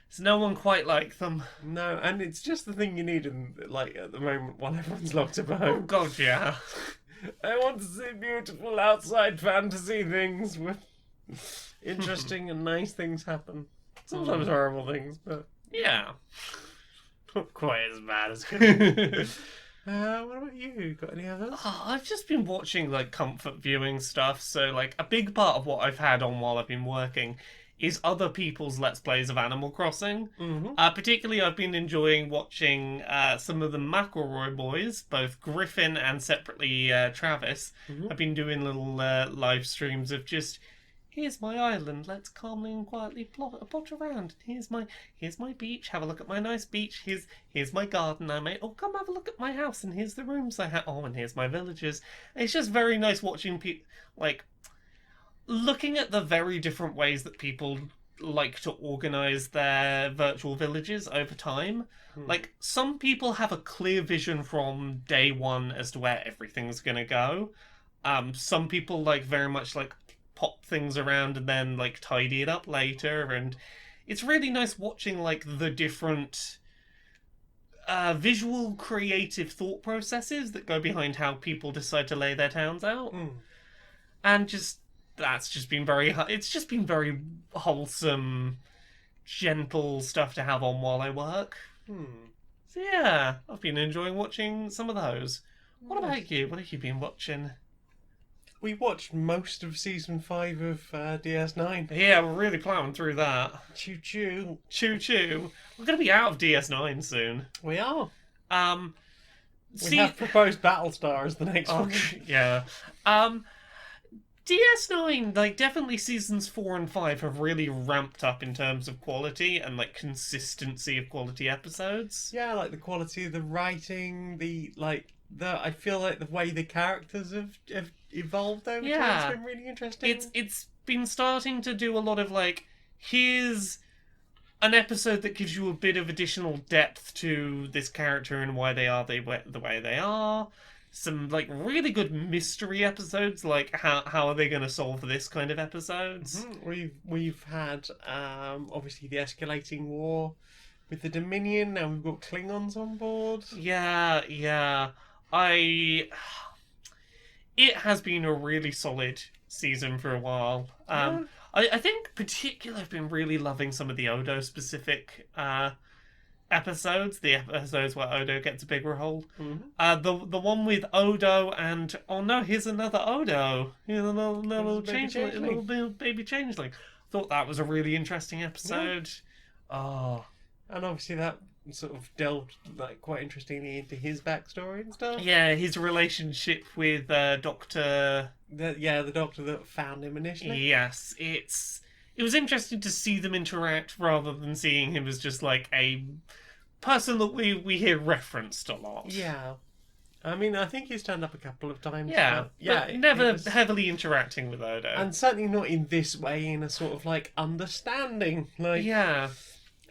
There's no one quite like them. No, and it's just the thing you need in, like, at the moment while everyone's locked up at Oh home. god, yeah. I want to see beautiful outside fantasy things with interesting and nice things happen. Sometimes horrible things, but Yeah. Not quite as bad as good. What about you? Got any others? I've just been watching like comfort viewing stuff, so like a big part of what I've had on while I've been working is other people's Let's Plays of Animal Crossing. Mm-hmm. Particularly, I've been enjoying watching some of the McElroy boys, both Griffin and separately Travis. Mhm. I've been doing little live streams of just, here's my island, let's calmly and quietly plot around. Here's my beach, have a look at my nice beach. Here's my garden I made. Oh, come have a look at my house, and here's the rooms I have. Oh, and here's my villagers. It's just very nice watching people, like, looking at the very different ways that people like to organize their virtual villages over time. Like, some people have a clear vision from day one as to where everything's gonna go. Some people like very much like pop things around and then like tidy it up later, and it's really nice watching like the different visual creative thought processes that go behind how people decide to lay their towns out. And just that's just been it's just been very wholesome, gentle stuff to have on while I work. So yeah, I've been enjoying watching some of those. What about you? What have you been watching? We watched most of season 5 of DS9. Yeah, we're really plowing through that. Choo choo. Choo choo. We're going to be out of DS9 soon. We are. See, We have proposed Battlestar as the next one. yeah. DS9, like, definitely seasons 4 and 5 have really ramped up in terms of quality and, like, consistency of quality episodes. Yeah, like the quality of the writing, I feel like the way the characters have evolved over time has been really interesting. It's been starting to do a lot of, like, here's an episode that gives you a bit of additional depth to this character and why they are the way they are. Some, like, really good mystery episodes, like, how are they going to solve this kind of episodes? We've had, obviously, the escalating war with the Dominion. Now we've got Klingons on board. Yeah. It has been a really solid season for a while. I think particularly I've been really loving some of the Odo-specific episodes, the episodes where Odo gets a bigger role. The one with Odo and oh no, here's another Odo, little changeling, little baby changeling. Thought that was a really interesting episode. Oh, and obviously that sort of delved like quite interestingly into his backstory and stuff. Yeah, his relationship with Doctor. The doctor that found him initially. Yes, it was interesting to see them interact rather than seeing him as just like a person that we hear referenced a lot. Yeah. I mean, I think he's turned up a couple of times. But never heavily interacting with Odo. And certainly not in this way, in a sort of like understanding. Like, yeah.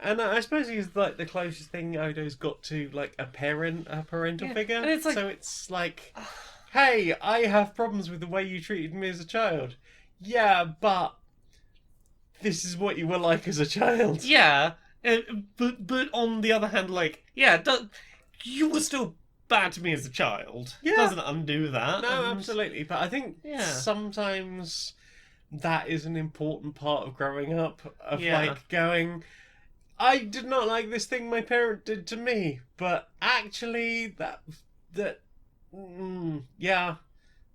And I suppose he's like the closest thing Odo's got to like a parental figure. And it's like, so it's like, hey, I have problems with the way you treated me as a child. Yeah, but this is what you were like as a child. Yeah, but on the other hand, like, you were still bad to me as a child. Yeah. Doesn't undo that. No, absolutely. But I think Yeah. sometimes that is an important part of growing up. Of Yeah. like going, I did not like this thing my parent did to me, but actually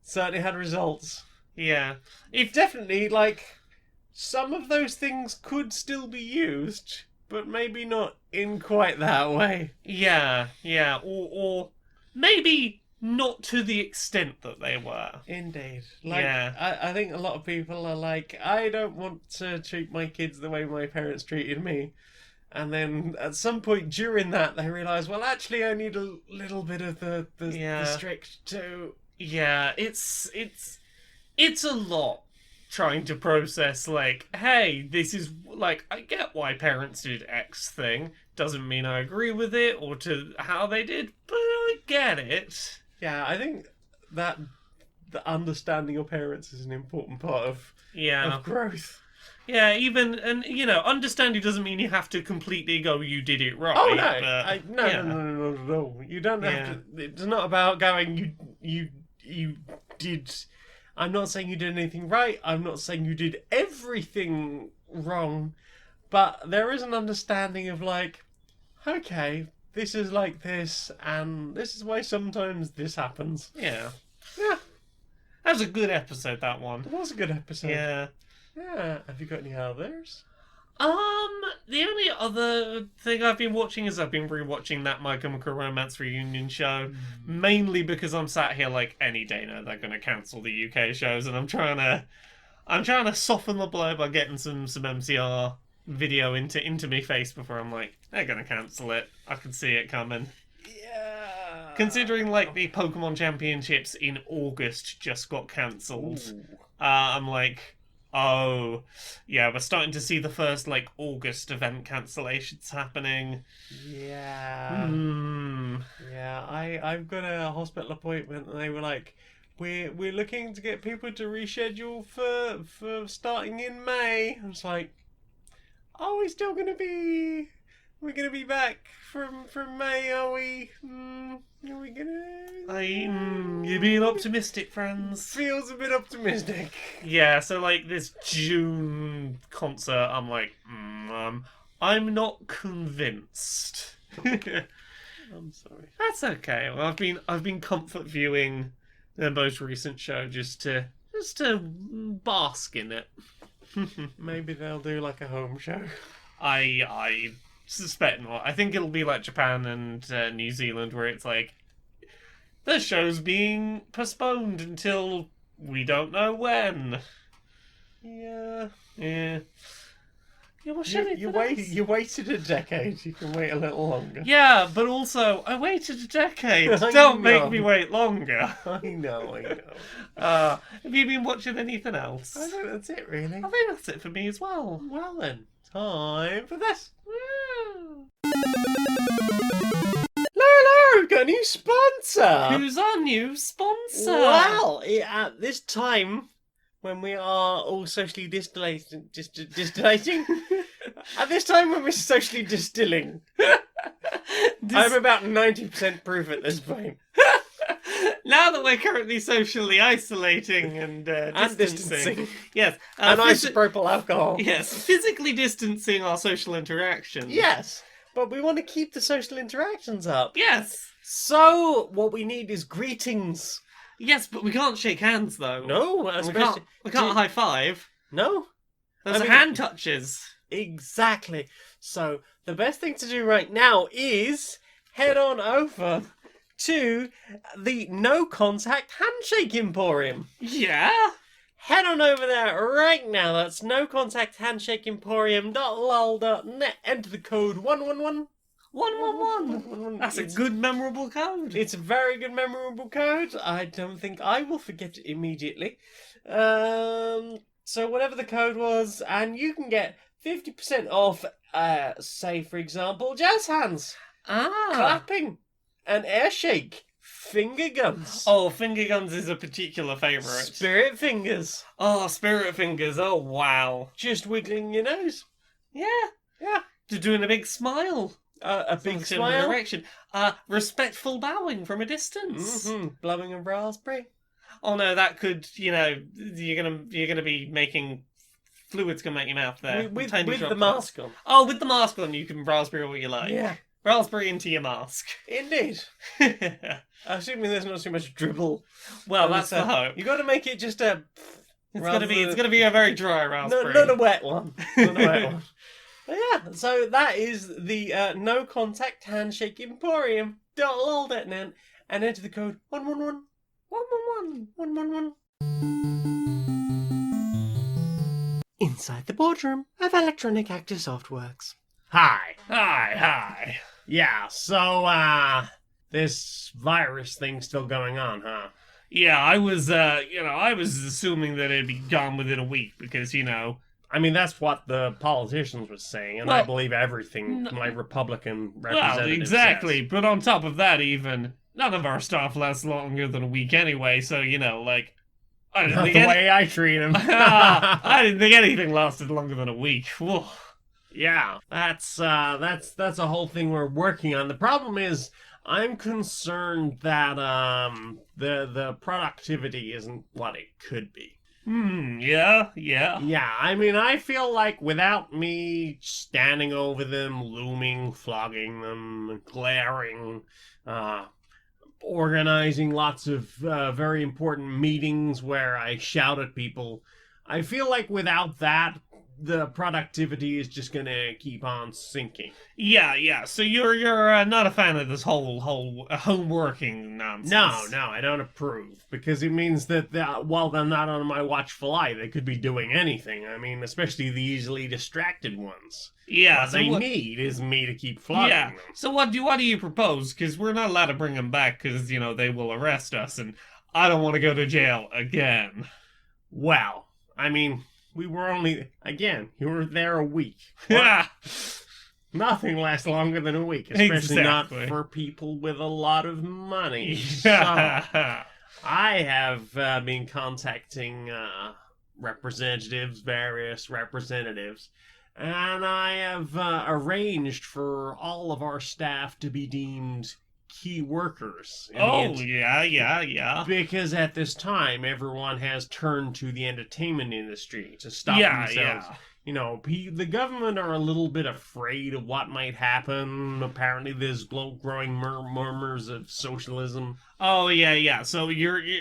certainly had results. Yeah. If definitely like some of those things could still be used, but maybe not in quite that way. Yeah, or maybe not to the extent that they were. Indeed. Like, Yeah. I think a lot of people are like, I don't want to treat my kids the way my parents treated me. And then at some point during that, they realise, well, actually, I need a little bit of the strict too. Yeah, it's a lot trying to process, like, hey, this is, like, I get why parents did X thing. Doesn't mean I agree with it or to how they did, but I get it. Yeah, I think that the understanding your parents is an important part of growth. Yeah, understanding doesn't mean you have to completely go, you did it right. Oh, no. No. You don't have to. It's not about going, you did. I'm not saying you did anything right. I'm not saying you did everything wrong. But there is an understanding of, like, okay, this is like this, and this is why sometimes this happens. Yeah. Yeah, That was a good episode, that one. it was a good episode. Yeah. Yeah. Have you got any others? The only other thing I've been watching is I've been rewatching that My Chemical Romance reunion show, mainly because I'm sat here like any day now they're going to cancel the UK shows, and I'm trying to soften the blow by getting some MCR video into me face before I'm like, they're going to cancel it. I can see it coming. Yeah. Considering like the Pokemon Championships in August just got cancelled, I'm like, oh, yeah, we're starting to see the first, like, August event cancellations happening. Yeah. Yeah, I've got a hospital appointment, and they were like, we're looking to get people to reschedule for starting in May. I was like, are we still going to be... We're going to be back from May, are we? Are we going to... You're being optimistic, friends. Feels a bit optimistic. Yeah, so, like, this June concert, I'm like, I'm not convinced. I'm sorry. That's okay. Well, I've been comfort viewing the most recent show just to bask in it. Maybe they'll do like a home show. I suspect not. I think it'll be like Japan and New Zealand, where it's like the show's being postponed until we don't know when. Yeah. Yeah. Yeah, well, You waited a decade. You can wait a little longer. Yeah, but also I waited a decade. I Don't know. make me wait longer. I know. Have you been watching anything else? I think that's it, really. I think that's it for me as well. Well then, time for this. Hello, we've got a new sponsor. Who's our new sponsor? Well, at this time when we are all socially distillating, at this time when we're socially distilling, I'm about 90% proof at this point. Now that we're currently socially isolating and distancing. Yes. And isopropyl alcohol. Yes, physically distancing our social interactions. Yes, but we want to keep the social interactions up. Yes. So, what we need is greetings. Yes, but we can't shake hands, though. No, We can't high five. No. Those are hand touches. Exactly. So, the best thing to do right now is head on over to the No Contact Handshake Emporium. Yeah? Head on over there right now. That's nocontacthandshakeemporium.lol.net. Enter the code 111. 111. That's a good memorable code. It's a very good memorable code. I don't think I will forget it immediately. So whatever the code was, and you can get 50% off, say for example, jazz hands, clapping, an air shake, finger guns. Oh, finger guns is a particular favourite. Spirit fingers. Oh, spirit fingers. Oh, wow. Just wiggling your nose. Yeah. Yeah. Just doing a big smile. A big Similar smile. direction. Respectful bowing from a distance. Blowing a raspberry. Oh no, that could, you're gonna be making fluids come out your mouth there. With Tiny the droplets. mask on. Oh, with the mask on, you can raspberry what you like. Yeah. Raspberry into your mask. Indeed. Assuming there's not too much dribble. Well, that's the hope. You got to make it just a. It's gonna be a very dry raspberry. Not a wet one. Not a wet one. But yeah, so that is the No Contact Handshake Emporium.lol.net, and enter the code 111. 111. 111. Inside the boardroom of Electronic Actor Softworks. Hi. Yeah, so, this virus thing's still going on, huh? Yeah, I was assuming that it'd be gone within a week because, I mean, that's what the politicians were saying, and I believe everything my Republican representative Well, exactly. says. But on top of that, even, none of our staff lasts longer than a week anyway, so, I didn't Not think the way I treat him. I didn't think anything lasted longer than a week. Whoa. Yeah, that's a whole thing we're working on. The problem is, I'm concerned that the productivity isn't what it could be. Yeah, yeah. Yeah, I mean, I feel like without me standing over them, looming, flogging them, glaring, uh, organizing lots of very important meetings where I shout at people, I feel like without that, the productivity is just gonna keep on sinking. Yeah. So you're not a fan of this whole home working nonsense. No, I don't approve because it means that while they're not on my watchful eye, they could be doing anything. I mean, especially the easily distracted ones. Yeah. What So they what? need is me to keep flogging Yeah. them. So what do you propose? Because we're not allowed to bring them back because they will arrest us, and I don't want to go to jail again. Well, I mean, we were only you were there a week. Yeah. Nothing lasts longer than a week, especially not Exactly. for people with a lot of money. So, Yeah. I have been contacting various representatives, and I have arranged for all of our staff to be deemed key workers. Yeah. Because at this time, everyone has turned to the entertainment industry to stop Yeah, themselves. yeah. The government are a little bit afraid of what might happen. Apparently, there's growing murmurs of socialism. Oh yeah. So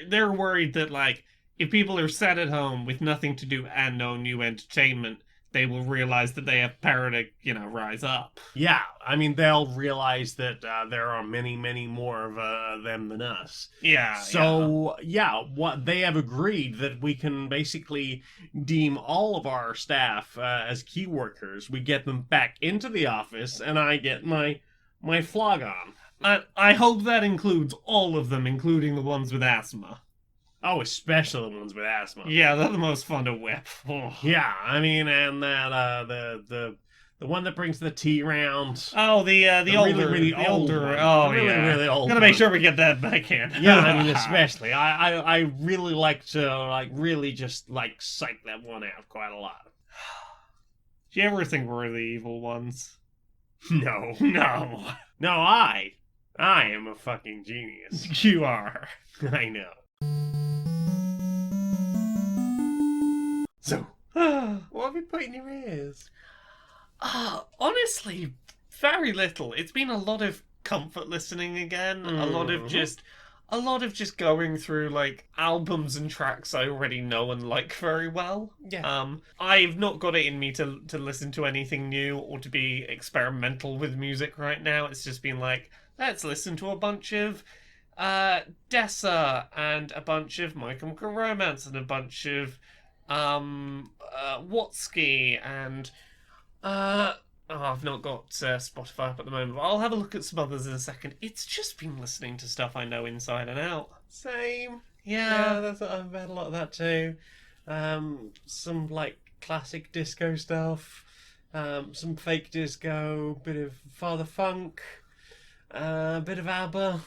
they're worried that if people are sat at home with nothing to do and no new entertainment, they will realize that they have power to rise up. Yeah, I mean, they'll realize that there are many, many more of them than us. Yeah. So, what they have agreed that we can basically deem all of our staff as key workers. We get them back into the office, and I get my flog on. I hope that includes all of them, including the ones with asthma. Oh, especially the ones with asthma. Yeah, they're the most fun to whip. Oh. Yeah, I mean, and that the one that brings the tea round. Oh, the older, really the older. one. Oh, Really, yeah. really old Gotta make one. sure we get that back in. Yeah, I mean, especially. I really like to really just psych that one out quite a lot. Do you ever think we're the evil ones? No, no, I am a fucking genius. You are. I know. So, what have you put in your ears? Honestly, very little. It's been a lot of comfort listening again. A lot of just going through albums and tracks I already know and like very well. Yeah. I've not got it in me to listen to anything new or to be experimental with music right now. It's just been let's listen to a bunch of Dessa and a bunch of My Chemical Romance and a bunch of Watsky and I've not got Spotify up at the moment, but I'll have a look at some others in a second. It's just been listening to stuff I know inside and out. Same. Yeah. I've had a lot of that too. Some classic disco stuff, some fake disco, bit of Father Funk, bit of ABBA.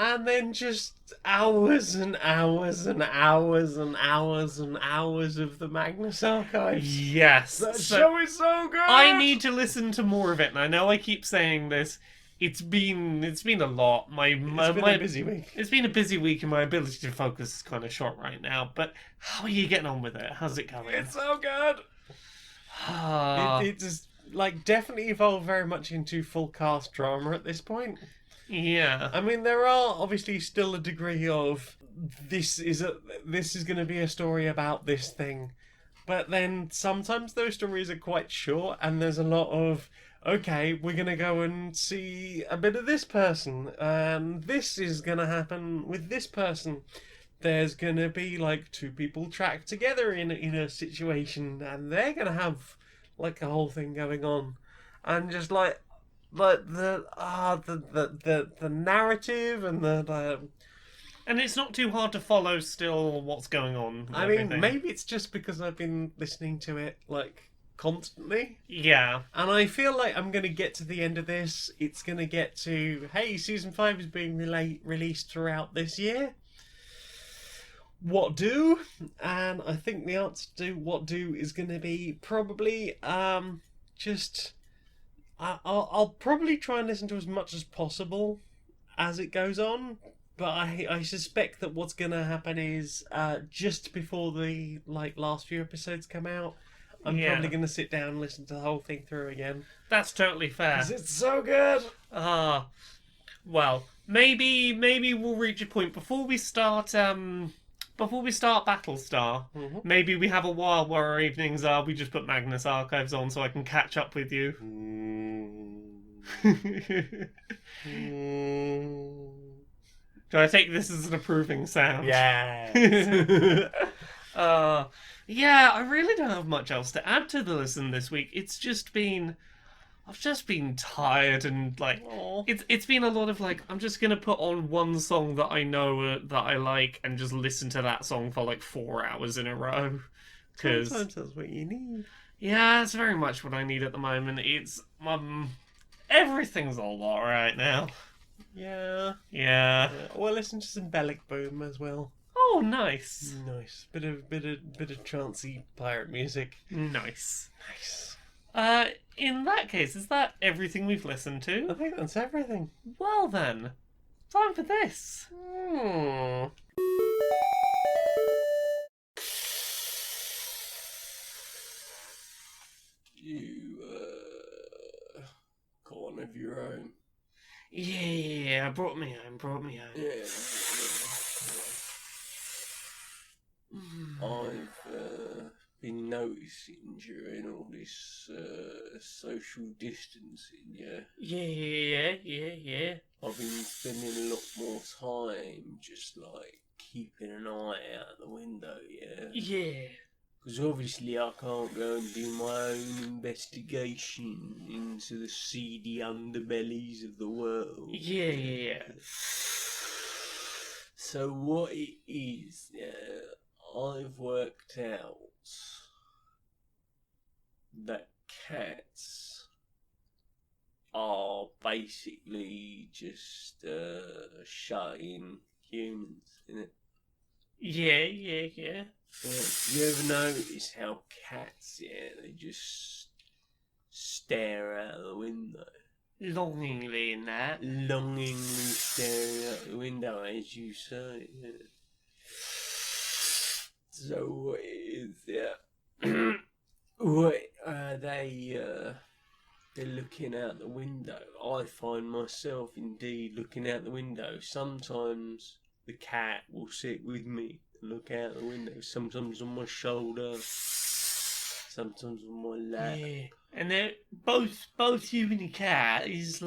And then just hours and hours and hours and hours and hours of the Magnus Archives. Yes. That show is so good. I need to listen to more of it, and I know I keep saying this. It's been a lot. It's been a busy week. It's been a busy week, and my ability to focus is kind of short right now. But how are you getting on with it? How's it going? It's so good. It just definitely evolved very much into full cast drama at this point. Yeah. I mean, there are obviously still a degree of this is going to be a story about this thing, but then sometimes those stories are quite short, and there's a lot of okay, we're going to go and see a bit of this person, and this is going to happen with this person. There's going to be two people trapped together in a situation, and they're going to have a whole thing going on, and just the narrative and and it's not too hard to follow still what's going on. I mean, maybe it's just because I've been listening to it constantly. Yeah. And I feel like I'm going to get to the end of this. It's going to get to, hey, season 5 is being released throughout this year. What do? And I think the answer to what do is going to be probably I'll probably try and listen to as much as possible as it goes on, But I suspect that what's gonna happen is just before the last few episodes come out, I'm Yeah. probably gonna sit down and listen to the whole thing through again. That's totally fair. 'Cause it's so good. Well, maybe we'll reach a point before we start Battlestar. Mhm. Maybe we have a while where our evenings are we just put Magnus Archives on so I can catch up with you. Do I take this as an approving sound? Yeah. Yeah, I really don't have much else to add to the listen this week. I've just been tired and Aw. it's been a lot of I'm just gonna put on one song that I know that I like and just listen to that song for 4 hours in a row. Because Sometimes that's what you need. yeah, that's very much what I need at the moment. It's everything's a lot right now. Yeah. Yeah. Well, listen to some Bellic Boom as well. Oh, nice. Nice. Bit of trancey pirate music. Nice. Nice. In that case, is that everything we've listened I to? think that's everything. Well then, time for this. You, got one of your own. Yeah, brought me home. Yeah. I've been noticing during all this social distancing, Yeah. I've been spending a lot more time just keeping an eye out the window, Yeah. Because obviously I can't go and do my own investigation into the seedy underbellies of the world. Yeah. So what it is, I've worked out that cats are basically just shutting humans, innit? Yeah. You ever notice how cats, they just stare out the window? Longingly in that. Longingly staring out the window, as you say. So what it is, they're looking out the window. I find myself indeed looking out the window. Sometimes the cat will sit with me and look out the window. Sometimes on my shoulder, sometimes on my lap. Yeah. And they're both you and your cat is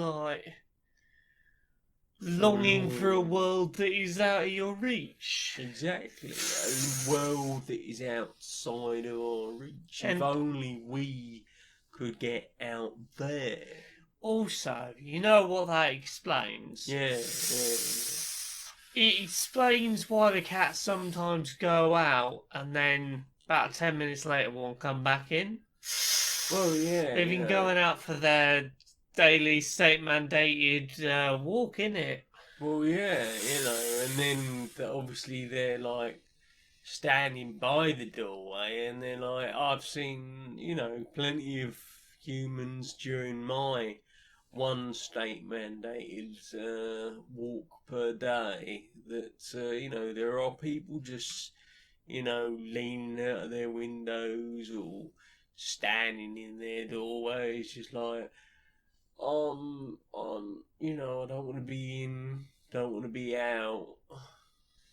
longing for a world that is out of your reach. Exactly, a world that is outside of our reach. And if only we could get out there. also, you know what that explains? Yeah. It explains why the cats sometimes go out and then about 10 minutes later won't come back in. Well, yeah. They've been going out for their daily state mandated walk, innit? Well, yeah, and then obviously they're standing by the doorway, and they're I've seen, plenty of humans during my one state mandated walk per day that, there are people just, leaning out of their windows or standing in their doorways, just I don't want to be in, don't want to be out.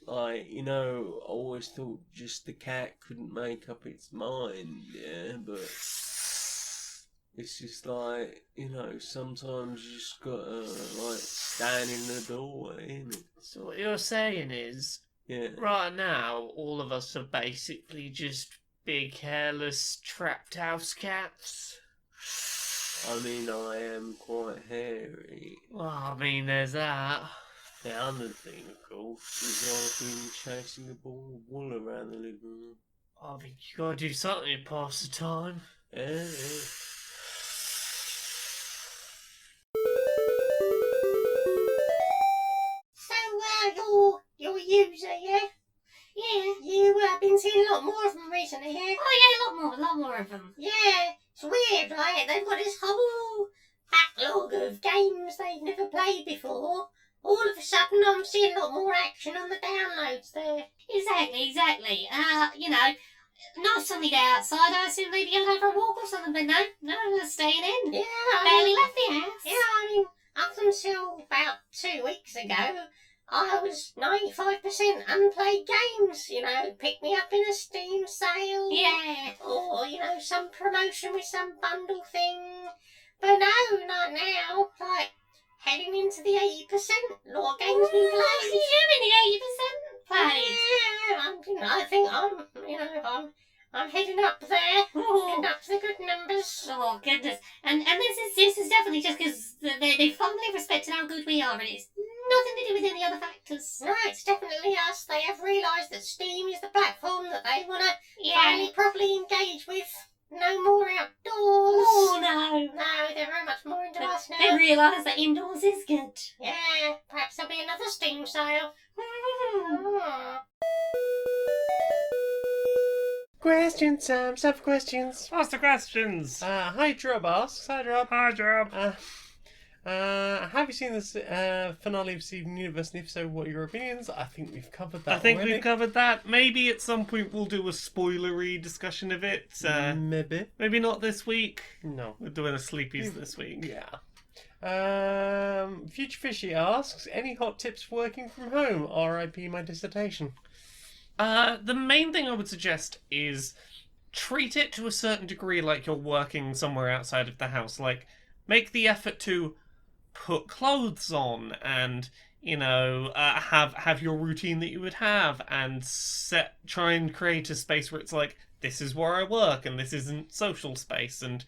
I always thought just the cat couldn't make up its mind, but it's just sometimes you just gotta stand in the doorway, innit? So what you're saying is, Yeah. right now, all of us are basically just big, hairless, trapped house cats. I mean, I am quite hairy. Well, I mean, there's that. The other thing, of course, is I've been chasing a ball of wool around the living room. I think you gotta do something to pass the time. Yeah. So, you're a user, yeah? Yeah. You been seeing a lot more of them recently, yeah? Oh, yeah, a lot more of them. Yeah, it's weird, right? They've got this whole backlog of games they've never played before, all of a sudden I'm seeing a lot more action on the downloads there. Exactly. Nice sunny day outside. I assume maybe you'll go for a walk or something, but no, we're staying in. Yeah, barely left the house. Yeah, I mean, up until about 2 weeks ago, I was 95% unplayed games. Pick me up in a Steam sale. Yeah. Or, some promotion with some bundle thing. But no, not now. Like, heading into the 80%. A lot of games being played. You mean the 80% played? Yeah, I think I'm heading up there. Heading up to the good numbers. Oh, goodness. And this is definitely just because they fondly respected how good we are, and it's nothing to do with any other factors. No, it's definitely us. They have realised that Steam is the platform that they want to finally properly engage with. No more outdoors. Oh, no. No, they're very much more into us now. They realise that indoors is good. Yeah, perhaps there'll be another Steam sale. Questions, Sam. Some questions. Ask the questions. Hi, Drub asks. Hi, Drub. Hi, Job. Have you seen this finale of Steven Universe? And if so, what are your opinions? I think we've covered that. I think already. we've covered that. Maybe at some point we'll do a spoilery discussion of it. Maybe not this week. No. We're doing a sleepies this week. Yeah. Future Fishy asks, any hot tips for working from home? RIP my dissertation. The main thing I would suggest is treat it to a certain degree like you're working somewhere outside of the house. Like, make the effort to put clothes on and, have your routine that you would have, and try and create a space where it's like, this is where I work and this isn't social space. And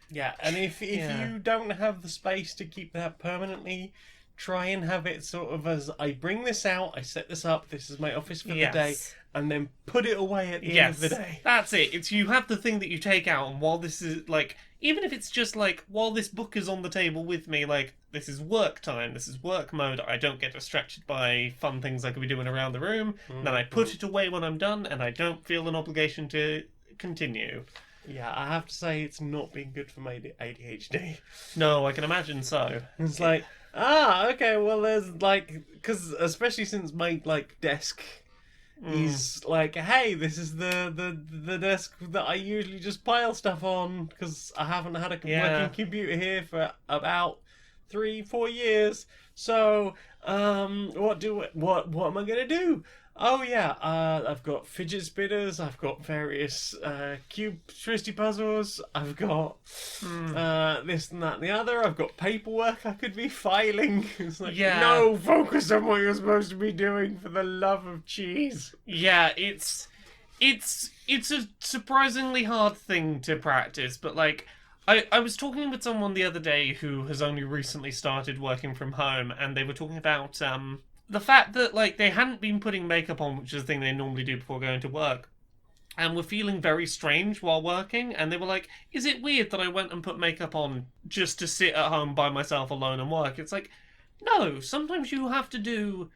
yeah, and if you don't have the space to keep that permanently, try and have it sort of as, I bring this out, I set this up, this is my office for the day, and then put it away at the end of the day. That's it. It's, you have the thing that you take out, and while this is, like, even if it's just like, while this book is on the table with me, like, this is work time, this is work mode, I don't get distracted by fun things I could be doing around the room, then I put it away when I'm done, and I don't feel an obligation to continue. Yeah, I have to say, it's not been good for my ADHD. No, I can imagine so. It's like, okay, well, there's like, because especially since my desk is like, hey, this is the desk that I usually just pile stuff on, because I haven't had a working computer here for about 3-4 years. So, what am I gonna do? Oh yeah, I've got fidget spinners, I've got various cube twisty puzzles, I've got this and that and the other, I've got paperwork I could be filing. It's like, no, focus on what you're supposed to be doing, for the love of cheese. Yeah, it's a surprisingly hard thing to practice, but like, I was talking with someone the other day who has only recently started working from home, and they were talking about the fact that, like, they hadn't been putting makeup on, which is the thing they normally do before going to work, and were feeling very strange while working, and they were like, is it weird that I went and put makeup on just to sit at home by myself alone and work? It's like, no, sometimes you have to do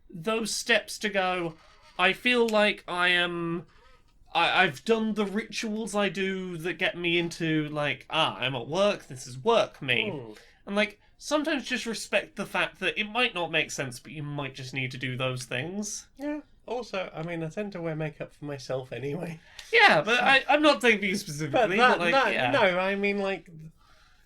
those steps to go, I feel like I've done the rituals I do that get me into, like, I'm at work, this is work me. And, like, sometimes just respect the fact that it might not make sense, but you might just need to do those things. Yeah. Also, I mean, I tend to wear makeup for myself anyway. Yeah, but I'm not saying for you specifically. No, I mean, like,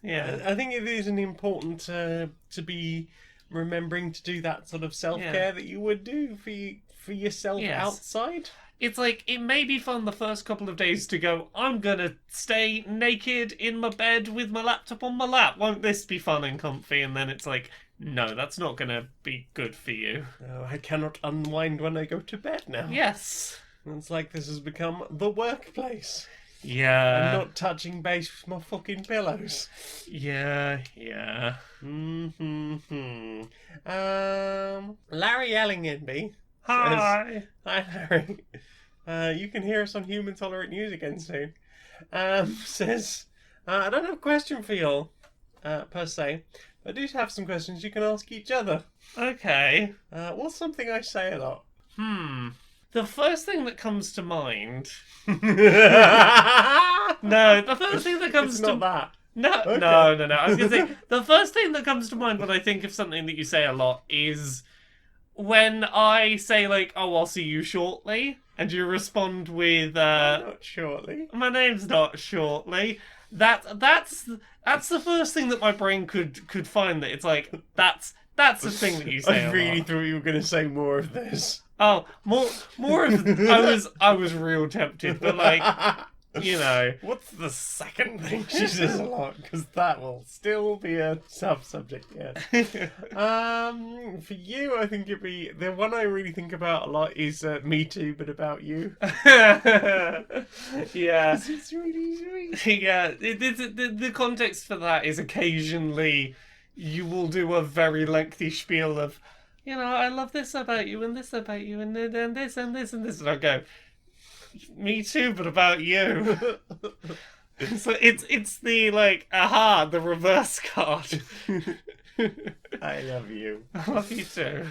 I think it is important to be remembering to do that sort of self-care that you would do for yourself outside. It's like, it may be fun the first couple of days to go, I'm gonna stay naked in my bed with my laptop on my lap. Won't this be fun and comfy? And then it's like, no, that's not gonna be good for you. No, I cannot unwind when I go to bed now. Yes. It's like this has become the workplace. Yeah. I'm not touching base with my fucking pillows. Yeah. Larry Ellingenby. Hi. Hi, Larry. You can hear us on Human Tolerant News again soon. Says, I don't have a question for you all, per se, but I do have some questions you can ask each other. Okay. What's something I say a lot? The first thing that comes to mind... No, the first thing that comes it's not that. No, Okay. no. I was going to say, the first thing that comes to mind when I think of something that you say a lot is when I say, like, oh, I'll see you shortly, and you respond with, Not shortly. my name's not shortly. That's the first thing that my brain could find that it's like, that's the thing that you say I a really lot. thought you were going to say more of this. Oh, more of, I was real tempted, but like, you know. What's the second thing she says a lot? Because that will still be a sub-subject, yes. For you, I think it'd be... The one I really think about a lot is Me Too, but about you. Yeah. It's really sweet. Yeah, the context for that is occasionally you will do a very lengthy spiel of, you know, I love this about you, and this about you, and this, and this, and this, and I go, me too, but about you. So it's the, like, aha, the reverse card. I love you. I love you too.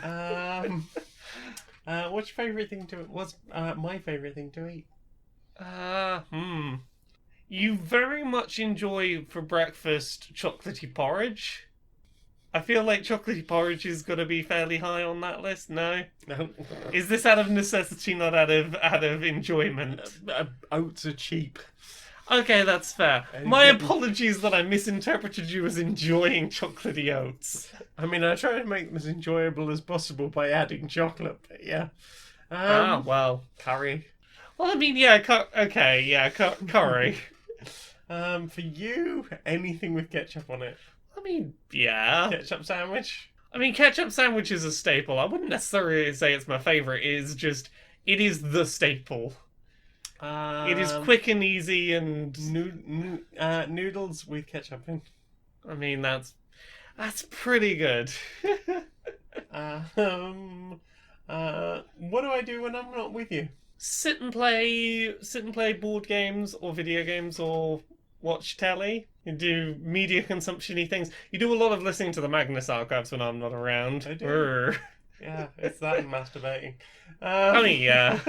What's your favourite thing to... What's my favourite thing to eat? You very much enjoy for breakfast chocolatey porridge. I feel like chocolatey porridge is going to be fairly high on that list. No, No. is this out of necessity, not out of enjoyment? Oats are cheap. Okay, that's fair. And My get- apologies that I misinterpreted you as enjoying chocolatey oats. I mean, I try to make them as enjoyable as possible by adding chocolate, but yeah. Well. Curry. Well, I mean, yeah, okay, yeah, curry. For you, anything with ketchup on it. I mean, yeah. Ketchup sandwich. I mean, ketchup sandwich is a staple. I wouldn't necessarily say it's my favourite. It is the staple. It is quick and easy, and Noodles with ketchup in. I mean, that's pretty good. What do I do when I'm not with you? Sit and play board games or video games or watch telly. You do media consumption-y things. You do a lot of listening to the Magnus archives when I'm not around. I do. Urgh. Yeah, it's that and masturbating. I mean, yeah.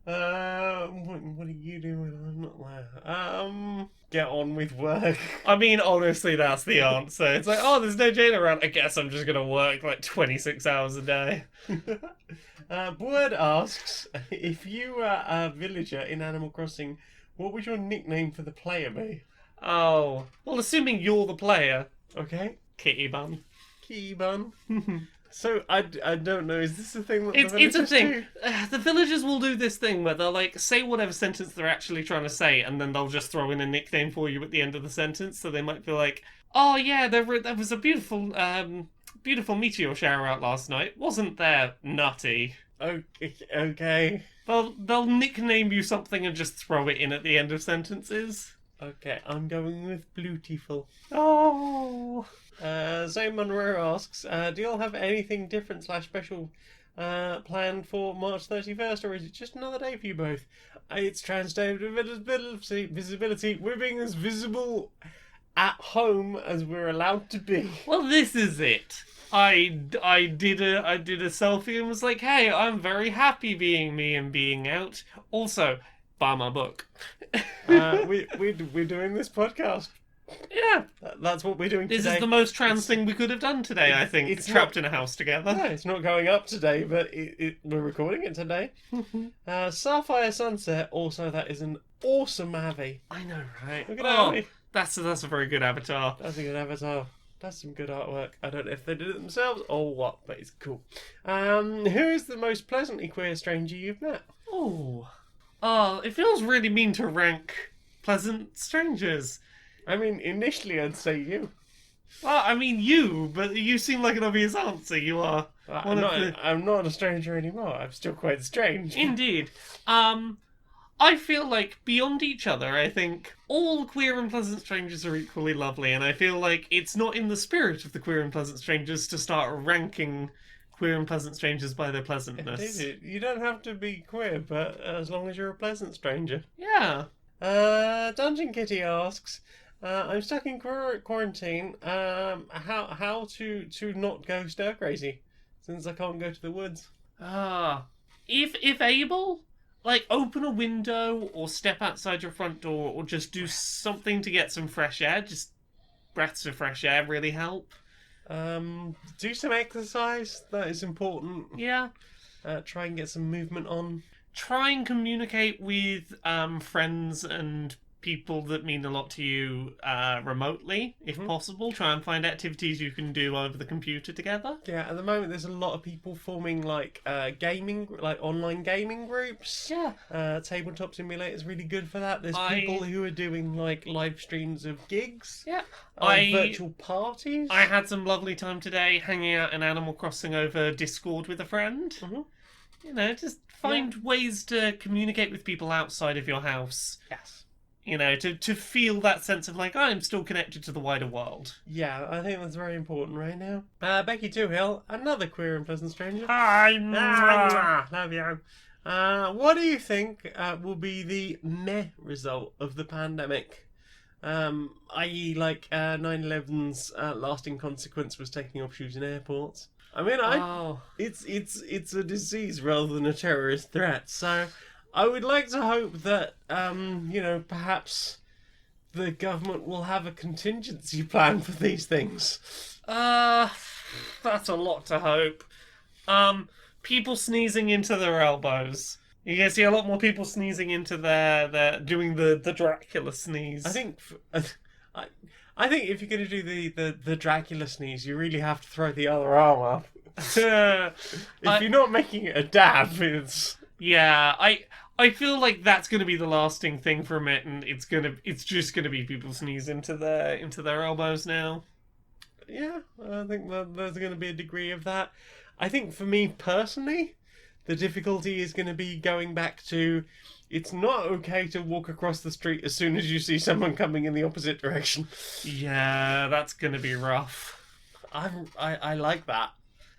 What do you do when I'm not there? Get on with work. I mean, honestly, that's the answer. It's like, oh, there's no Jane around. I guess I'm just gonna work like 26 hours a day. Board asks, if you were a villager in Animal Crossing, what would your nickname for the player be? Oh, well, assuming you're the player, Okay, Kitty Bun. Kitty Bun. So, I don't know, is this a thing that the It's a villagers thing. do? The villagers will do this thing where they'll like say whatever sentence they're actually trying to say, and then they'll just throw in a nickname for you at the end of the sentence. So they might be like, "Oh yeah, there was a beautiful, beautiful meteor shower out last night, wasn't there, Nutty?" Okay. They'll nickname you something and just throw it in at the end of sentences. Okay, I'm going with Bluetiful. Oh. Zoe Monroe asks, do you all have anything different / special planned for March 31st, or is it just another day for you both? It's Trans Day of Visibility. We're being as visible at home as we're allowed to be. Well, this is it. I did a selfie and was like, hey, I'm very happy being me and being out. Also, buy my book. We're doing this podcast. Yeah. That's what we're doing This today. is the most trans thing we could have done today, I think. it's Trapped not- in a house together. No, it's not going up today, but we're recording it today. Sapphire Sunset, also that is an awesome Avi. I know, right? Look at Oh, Avi. that's a very good avatar. That's a good avatar. That's some good artwork. I don't know if they did it themselves or what, but it's cool. Who is the most pleasantly queer stranger you've met? Oh, it feels really mean to rank pleasant strangers. I mean, initially I'd say you. Well, I mean you, but you seem like an obvious answer. You are one of the... I'm not a stranger anymore. I'm still quite strange. Indeed. I feel like beyond each other, I think all queer and pleasant strangers are equally lovely, and I feel like it's not in the spirit of the queer and pleasant strangers to start ranking queer and pleasant strangers by their pleasantness. Indeed, you don't have to be queer, but as long as you're a pleasant stranger. Yeah. Dungeon Kitty asks, I'm stuck in quarantine. How to not go stir crazy, since I can't go to the woods. If able, like, open a window or step outside your front door or just do something to get some fresh air. Just breaths of fresh air really help. Do some exercise. That is important. Yeah. Try and get some movement on. Try and communicate with friends and people that mean a lot to you remotely, if possible. Try and find activities you can do over the computer together. Yeah, at the moment there's a lot of people forming like online gaming groups. Yeah. Tabletop Simulator is really good for that. There's people who are doing like live streams of gigs. Yeah. Virtual parties. I had some lovely time today hanging out in Animal Crossing over Discord with a friend. You know, just find ways to communicate with people outside of your house. Yes. You know, to feel that sense of like, I'm still connected to the wider world. Yeah, I think that's very important right now. Becky Toohill, another queer and pleasant stranger. Hi, love you. What do you think will be the meh result of the pandemic? I.e., like 9/11's lasting consequence was taking off shoes in airports. I mean, it's a disease rather than a terrorist threat, so I would like to hope that, perhaps the government will have a contingency plan for these things. That's a lot to hope. People sneezing into their elbows. You're going to see a lot more people sneezing into their doing the Dracula sneeze. I think if you're going to do the Dracula sneeze, you really have to throw the other arm up. If you're not making it a dab, it's... Yeah, I feel like that's going to be the lasting thing from it, and it's just going to be people sneeze into their elbows now. Yeah, I think that there's going to be a degree of that. I think for me personally, the difficulty is going to be going back to, it's not okay to walk across the street as soon as you see someone coming in the opposite direction. Yeah, that's going to be rough. I like that.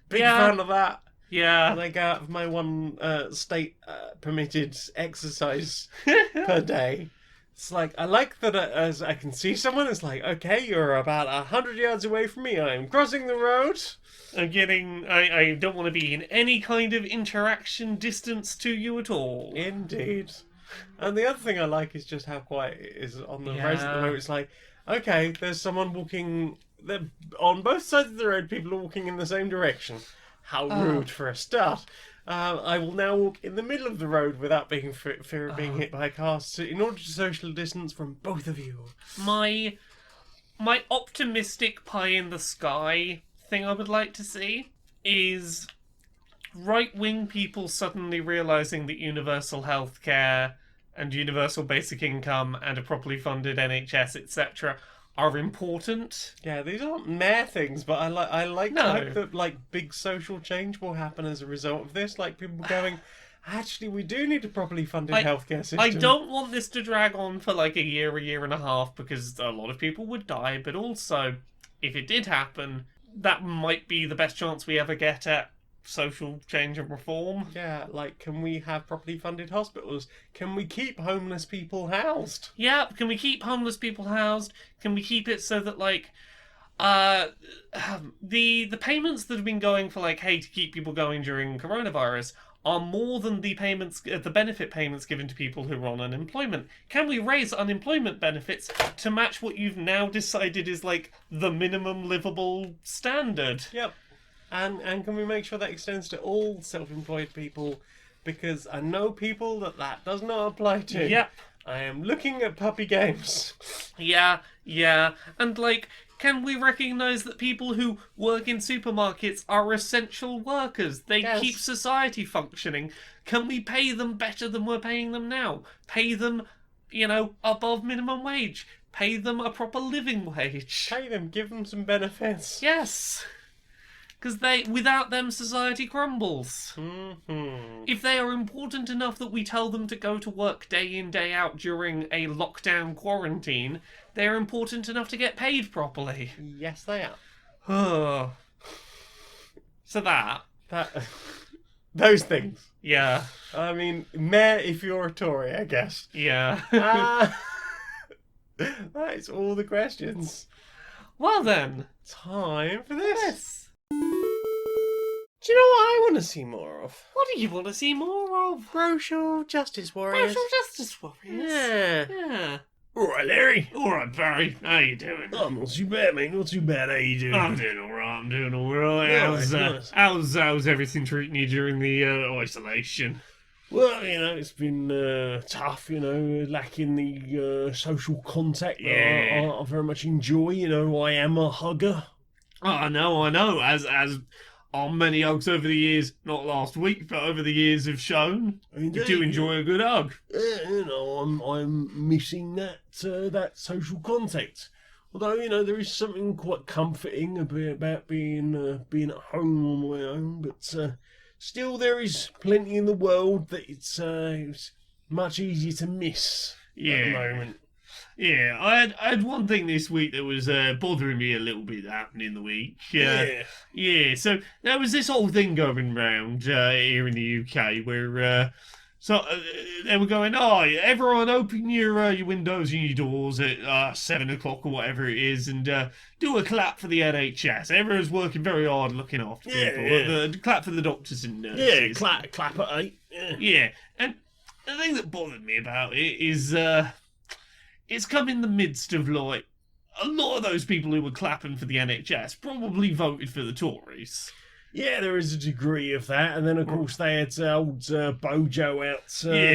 Big fan of that. Yeah. And I go out of my one state permitted exercise per day. It's like, I like that as I can see someone, it's like, okay, you're about 100 yards away from me, I'm crossing the road. I don't want to be in any kind of interaction distance to you at all. Indeed. And the other thing I like is just how quiet it is on the roads at the moment. It's like, okay, there's someone walking, on both sides of the road, people are walking in the same direction. How rude for a start. I will now walk in the middle of the road without being fear of being hit by cars in order to social distance from both of you. My optimistic pie in the sky thing I would like to see is right-wing people suddenly realising that universal healthcare and universal basic income and a properly funded NHS, etc., are important. Yeah, these aren't mere things, but I like to hope that like big social change will happen as a result of this. Like people going, actually, we do need a properly funded healthcare system. I don't want this to drag on for like a year and a half, because a lot of people would die. But also, if it did happen, that might be the best chance we ever get at social change and reform. Yeah, like, can we have properly funded hospitals? Can we keep homeless people housed? Yeah, can we keep homeless people housed? Can we keep it so that, like, the payments that have been going for, like, hey, to keep people going during coronavirus are more than the payments, the benefit payments given to people who are on unemployment. Can we raise unemployment benefits to match what you've now decided is, like, the minimum livable standard? Yep. And can we make sure that extends to all self-employed people? Because I know people that does not apply to. Yep. I am looking at puppy games. Yeah. And, like, can we recognise that people who work in supermarkets are essential workers? They keep society functioning. Can we pay them better than we're paying them now? Pay them, above minimum wage. Pay them a proper living wage. Pay them, give them some benefits. Yes. Because without them, society crumbles. Mm-hmm. If they are important enough that we tell them to go to work day in, day out during a lockdown quarantine, they're important enough to get paid properly. Yes, they are. So that. Those things. Yeah. I mean, mayor if you're a Tory, I guess. Yeah. That is all the questions. Well then. Time for this. Do you know what I want to see more of? What do you want to see more of? Social justice warriors. Social justice warriors. Yeah. Yeah. All right, Larry. All right, Barry. How you doing? I'm not too bad, mate. Not too bad. How you doing? I'm doing all right. I'm doing all right. Nice. How's everything treating you during the isolation? Well, it's been tough, lacking the social contact that Yeah. I very much enjoy. I am a hugger. Oh, I know. As on many hugs over the years, not last week, but over the years have shown, you do enjoy a good hug. Yeah, I'm missing that social contact. Although, there is something quite comforting about being at home on my own, but still there is plenty in the world that it's much easier to miss at the moment. Yeah, I had one thing this week that was bothering me a little bit happening in the week. Yeah, so there was this whole thing going round here in the UK where they were going, everyone open your windows and your doors at 7 o'clock or whatever it is and do a clap for the NHS. Everyone's working very hard looking after people. Yeah. Clap for the doctors and nurses. Yeah, clap at 8. Yeah, and the thing that bothered me about it is it's come in the midst of, like, a lot of those people who were clapping for the NHS probably voted for the Tories. Yeah, there is a degree of that, and then of course they had old Bojo out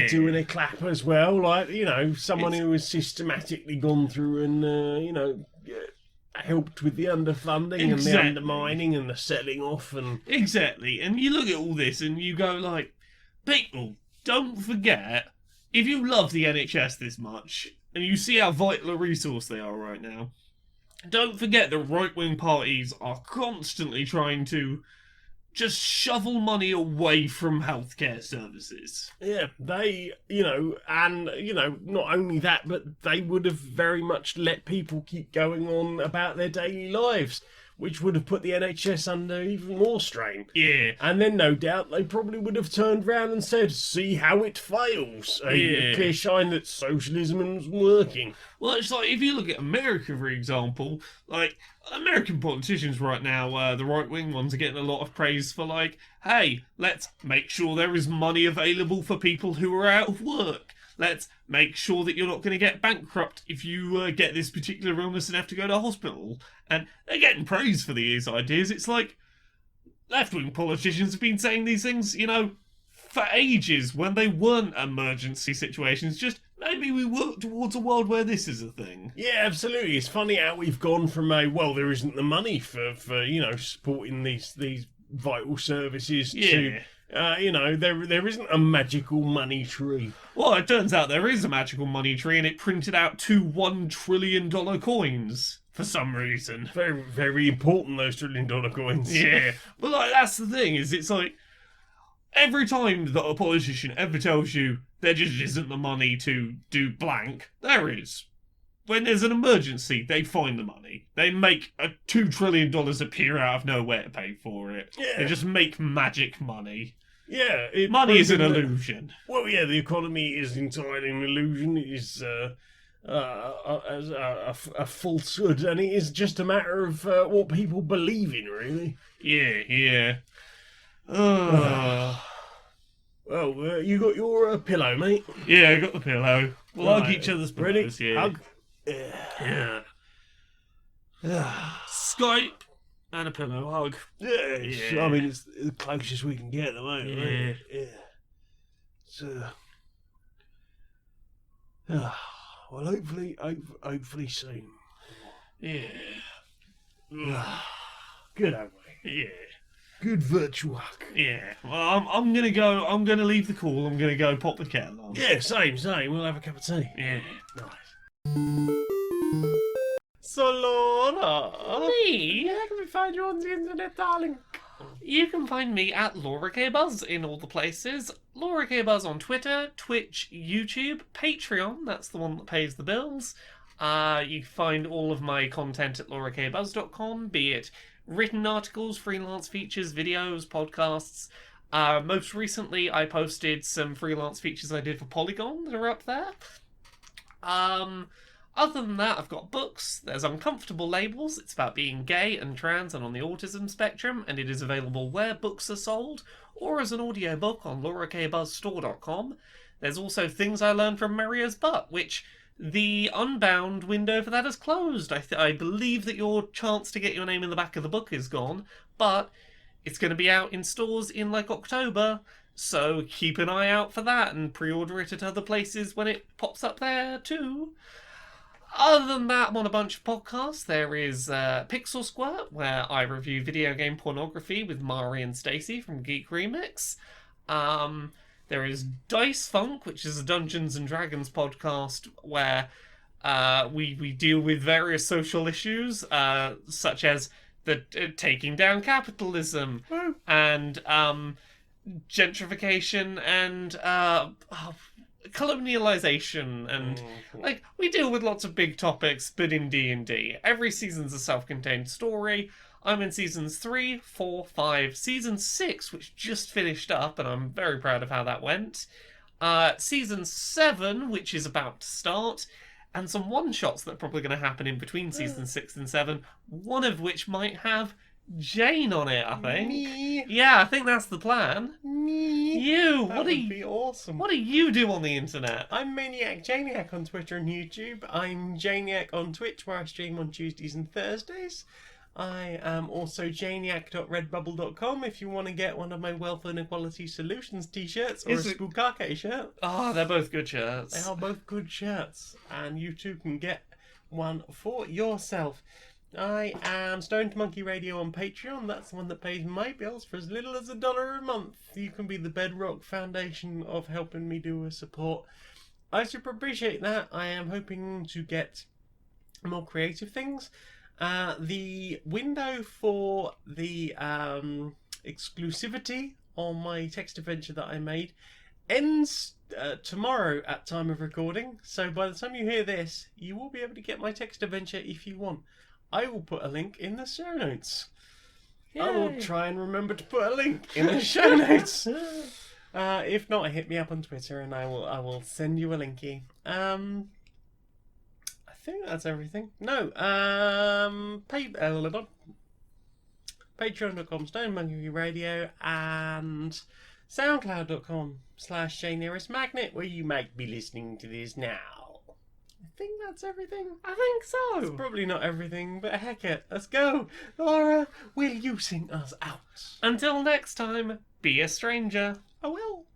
doing a clap as well, like someone who has systematically gone through and helped with the underfunding and the undermining and the selling off and exactly. And you look at all this and you go like, people, don't forget, if you love the NHS this much and you see how vital a resource they are right now, don't forget that right-wing parties are constantly trying to just shovel money away from healthcare services. Yeah, they, and, not only that, but they would have very much let people keep going on about their daily lives, which would have put the NHS under even more strain. Yeah. And then, no doubt, they probably would have turned round and said, see how it fails. A clear sign that socialism is working. Well, it's like, if you look at America, for example, like, American politicians right now, the right-wing ones, are getting a lot of praise for, like, hey, let's make sure there is money available for people who are out of work. Let's make sure that you're not going to get bankrupt if you get this particular illness and have to go to hospital. And they're getting praise for these ideas. It's like, left-wing politicians have been saying these things, for ages when they weren't emergency situations. Just maybe we work towards a world where this is a thing. Yeah, absolutely. It's funny how we've gone from there isn't the money for supporting these vital services to... there isn't a magical money tree. Well, it turns out there is a magical money tree, and it printed out 2 $1 trillion coins for some reason. Very, very important, those $1 trillion coins. Yeah, but that's the thing, is it's like, every time that a politician ever tells you there just isn't the money to do blank, there is. When there's an emergency, they find the money. They make a $2 trillion appear out of nowhere to pay for it. Yeah. They just make magic money. Yeah. Money is an illusion. Well, yeah, the economy is entirely an illusion. It is a falsehood, and it is just a matter of what people believe in, really. Yeah. Well, you got your pillow, mate? Yeah, I got the pillow. We'll Right. hug each other's Ready? pillows, yeah. Hug. Yeah. Skype and a pillow hug. Yeah. I mean, it's the closest we can get at the moment, Yeah. right? Yeah. So, well, hopefully soon. Yeah. Good, haven't we? Yeah. Good virtual hug. Yeah. Well, I'm gonna go. I'm gonna leave the call. I'm gonna go pop the kettle on. Yeah, same. We'll have a cup of tea. Yeah. Nice. So, Laura, Me? where can we find you on the internet, darling? You can find me at Laura K Buzz in all the places. Laura K Buzz on Twitter, Twitch, YouTube, Patreon. That's the one that pays the bills. You can find all of my content at laurakbuzz.com, be it written articles, freelance features, videos, podcasts. Most recently, I posted some freelance features I did for Polygon that are up there. Other than that, I've got books. There's Uncomfortable Labels. It's about being gay and trans and on the autism spectrum, and it is available where books are sold, or as an audiobook on laurakbuzzstore.com. There's also Things I Learned from Maria's Butt, which the Unbound window for that is closed. I believe that your chance to get your name in the back of the book is gone, but it's going to be out in stores in like October, so keep an eye out for that and pre-order it at other places when it pops up there too. Other than that, I'm on a bunch of podcasts. There is Pixel Squirt, where I review video game pornography with Mari and Stacey from Geek Remix. There is Dice Funk, which is a Dungeons and Dragons podcast where we deal with various social issues, such as the taking down capitalism and gentrification and colonialization, and like we deal with lots of big topics, but in D&D. Every season's a self-contained story. I'm in seasons 3, 4, 5, season 6, which just finished up, and I'm very proud of how that went. Season 7, which is about to start, and some one-shots that are probably going to happen in between season 6 and 7, one of which might have Jane on it, I think. Me. Yeah, I think that's the plan. Me. You, That would be awesome. what do you do on the internet? I'm Maniac Janiac on Twitter and YouTube. I'm Janiac on Twitch, where I stream on Tuesdays and Thursdays. I am also janiac.redbubble.com if you want to get one of my Wealth Inequality Solutions t-shirts or a Spookake shirt. Oh, they're both good shirts. They are both good shirts, and you too can get one for yourself. I am Stoned Monkey Radio on Patreon. That's the one that pays my bills for as little as $1 a month. You can be the bedrock foundation of helping me do a support. I super appreciate that. I am hoping to get more creative things. The window for the exclusivity on my text adventure that I made ends tomorrow at time of recording. So by the time you hear this, you will be able to get my text adventure if you want. I will put a link in the show notes. I will try and remember to put a link in the show notes. If not, hit me up on Twitter and I will send you a linky. I think that's everything. No, patreon.com stonemonkeyradio and soundcloud.com/JNearestMagnet, where you might be listening to this now. I think that's everything. I think so. It's probably not everything, but heck it. Let's go. Laura, will you sing us out? Until next time, be a stranger. I will.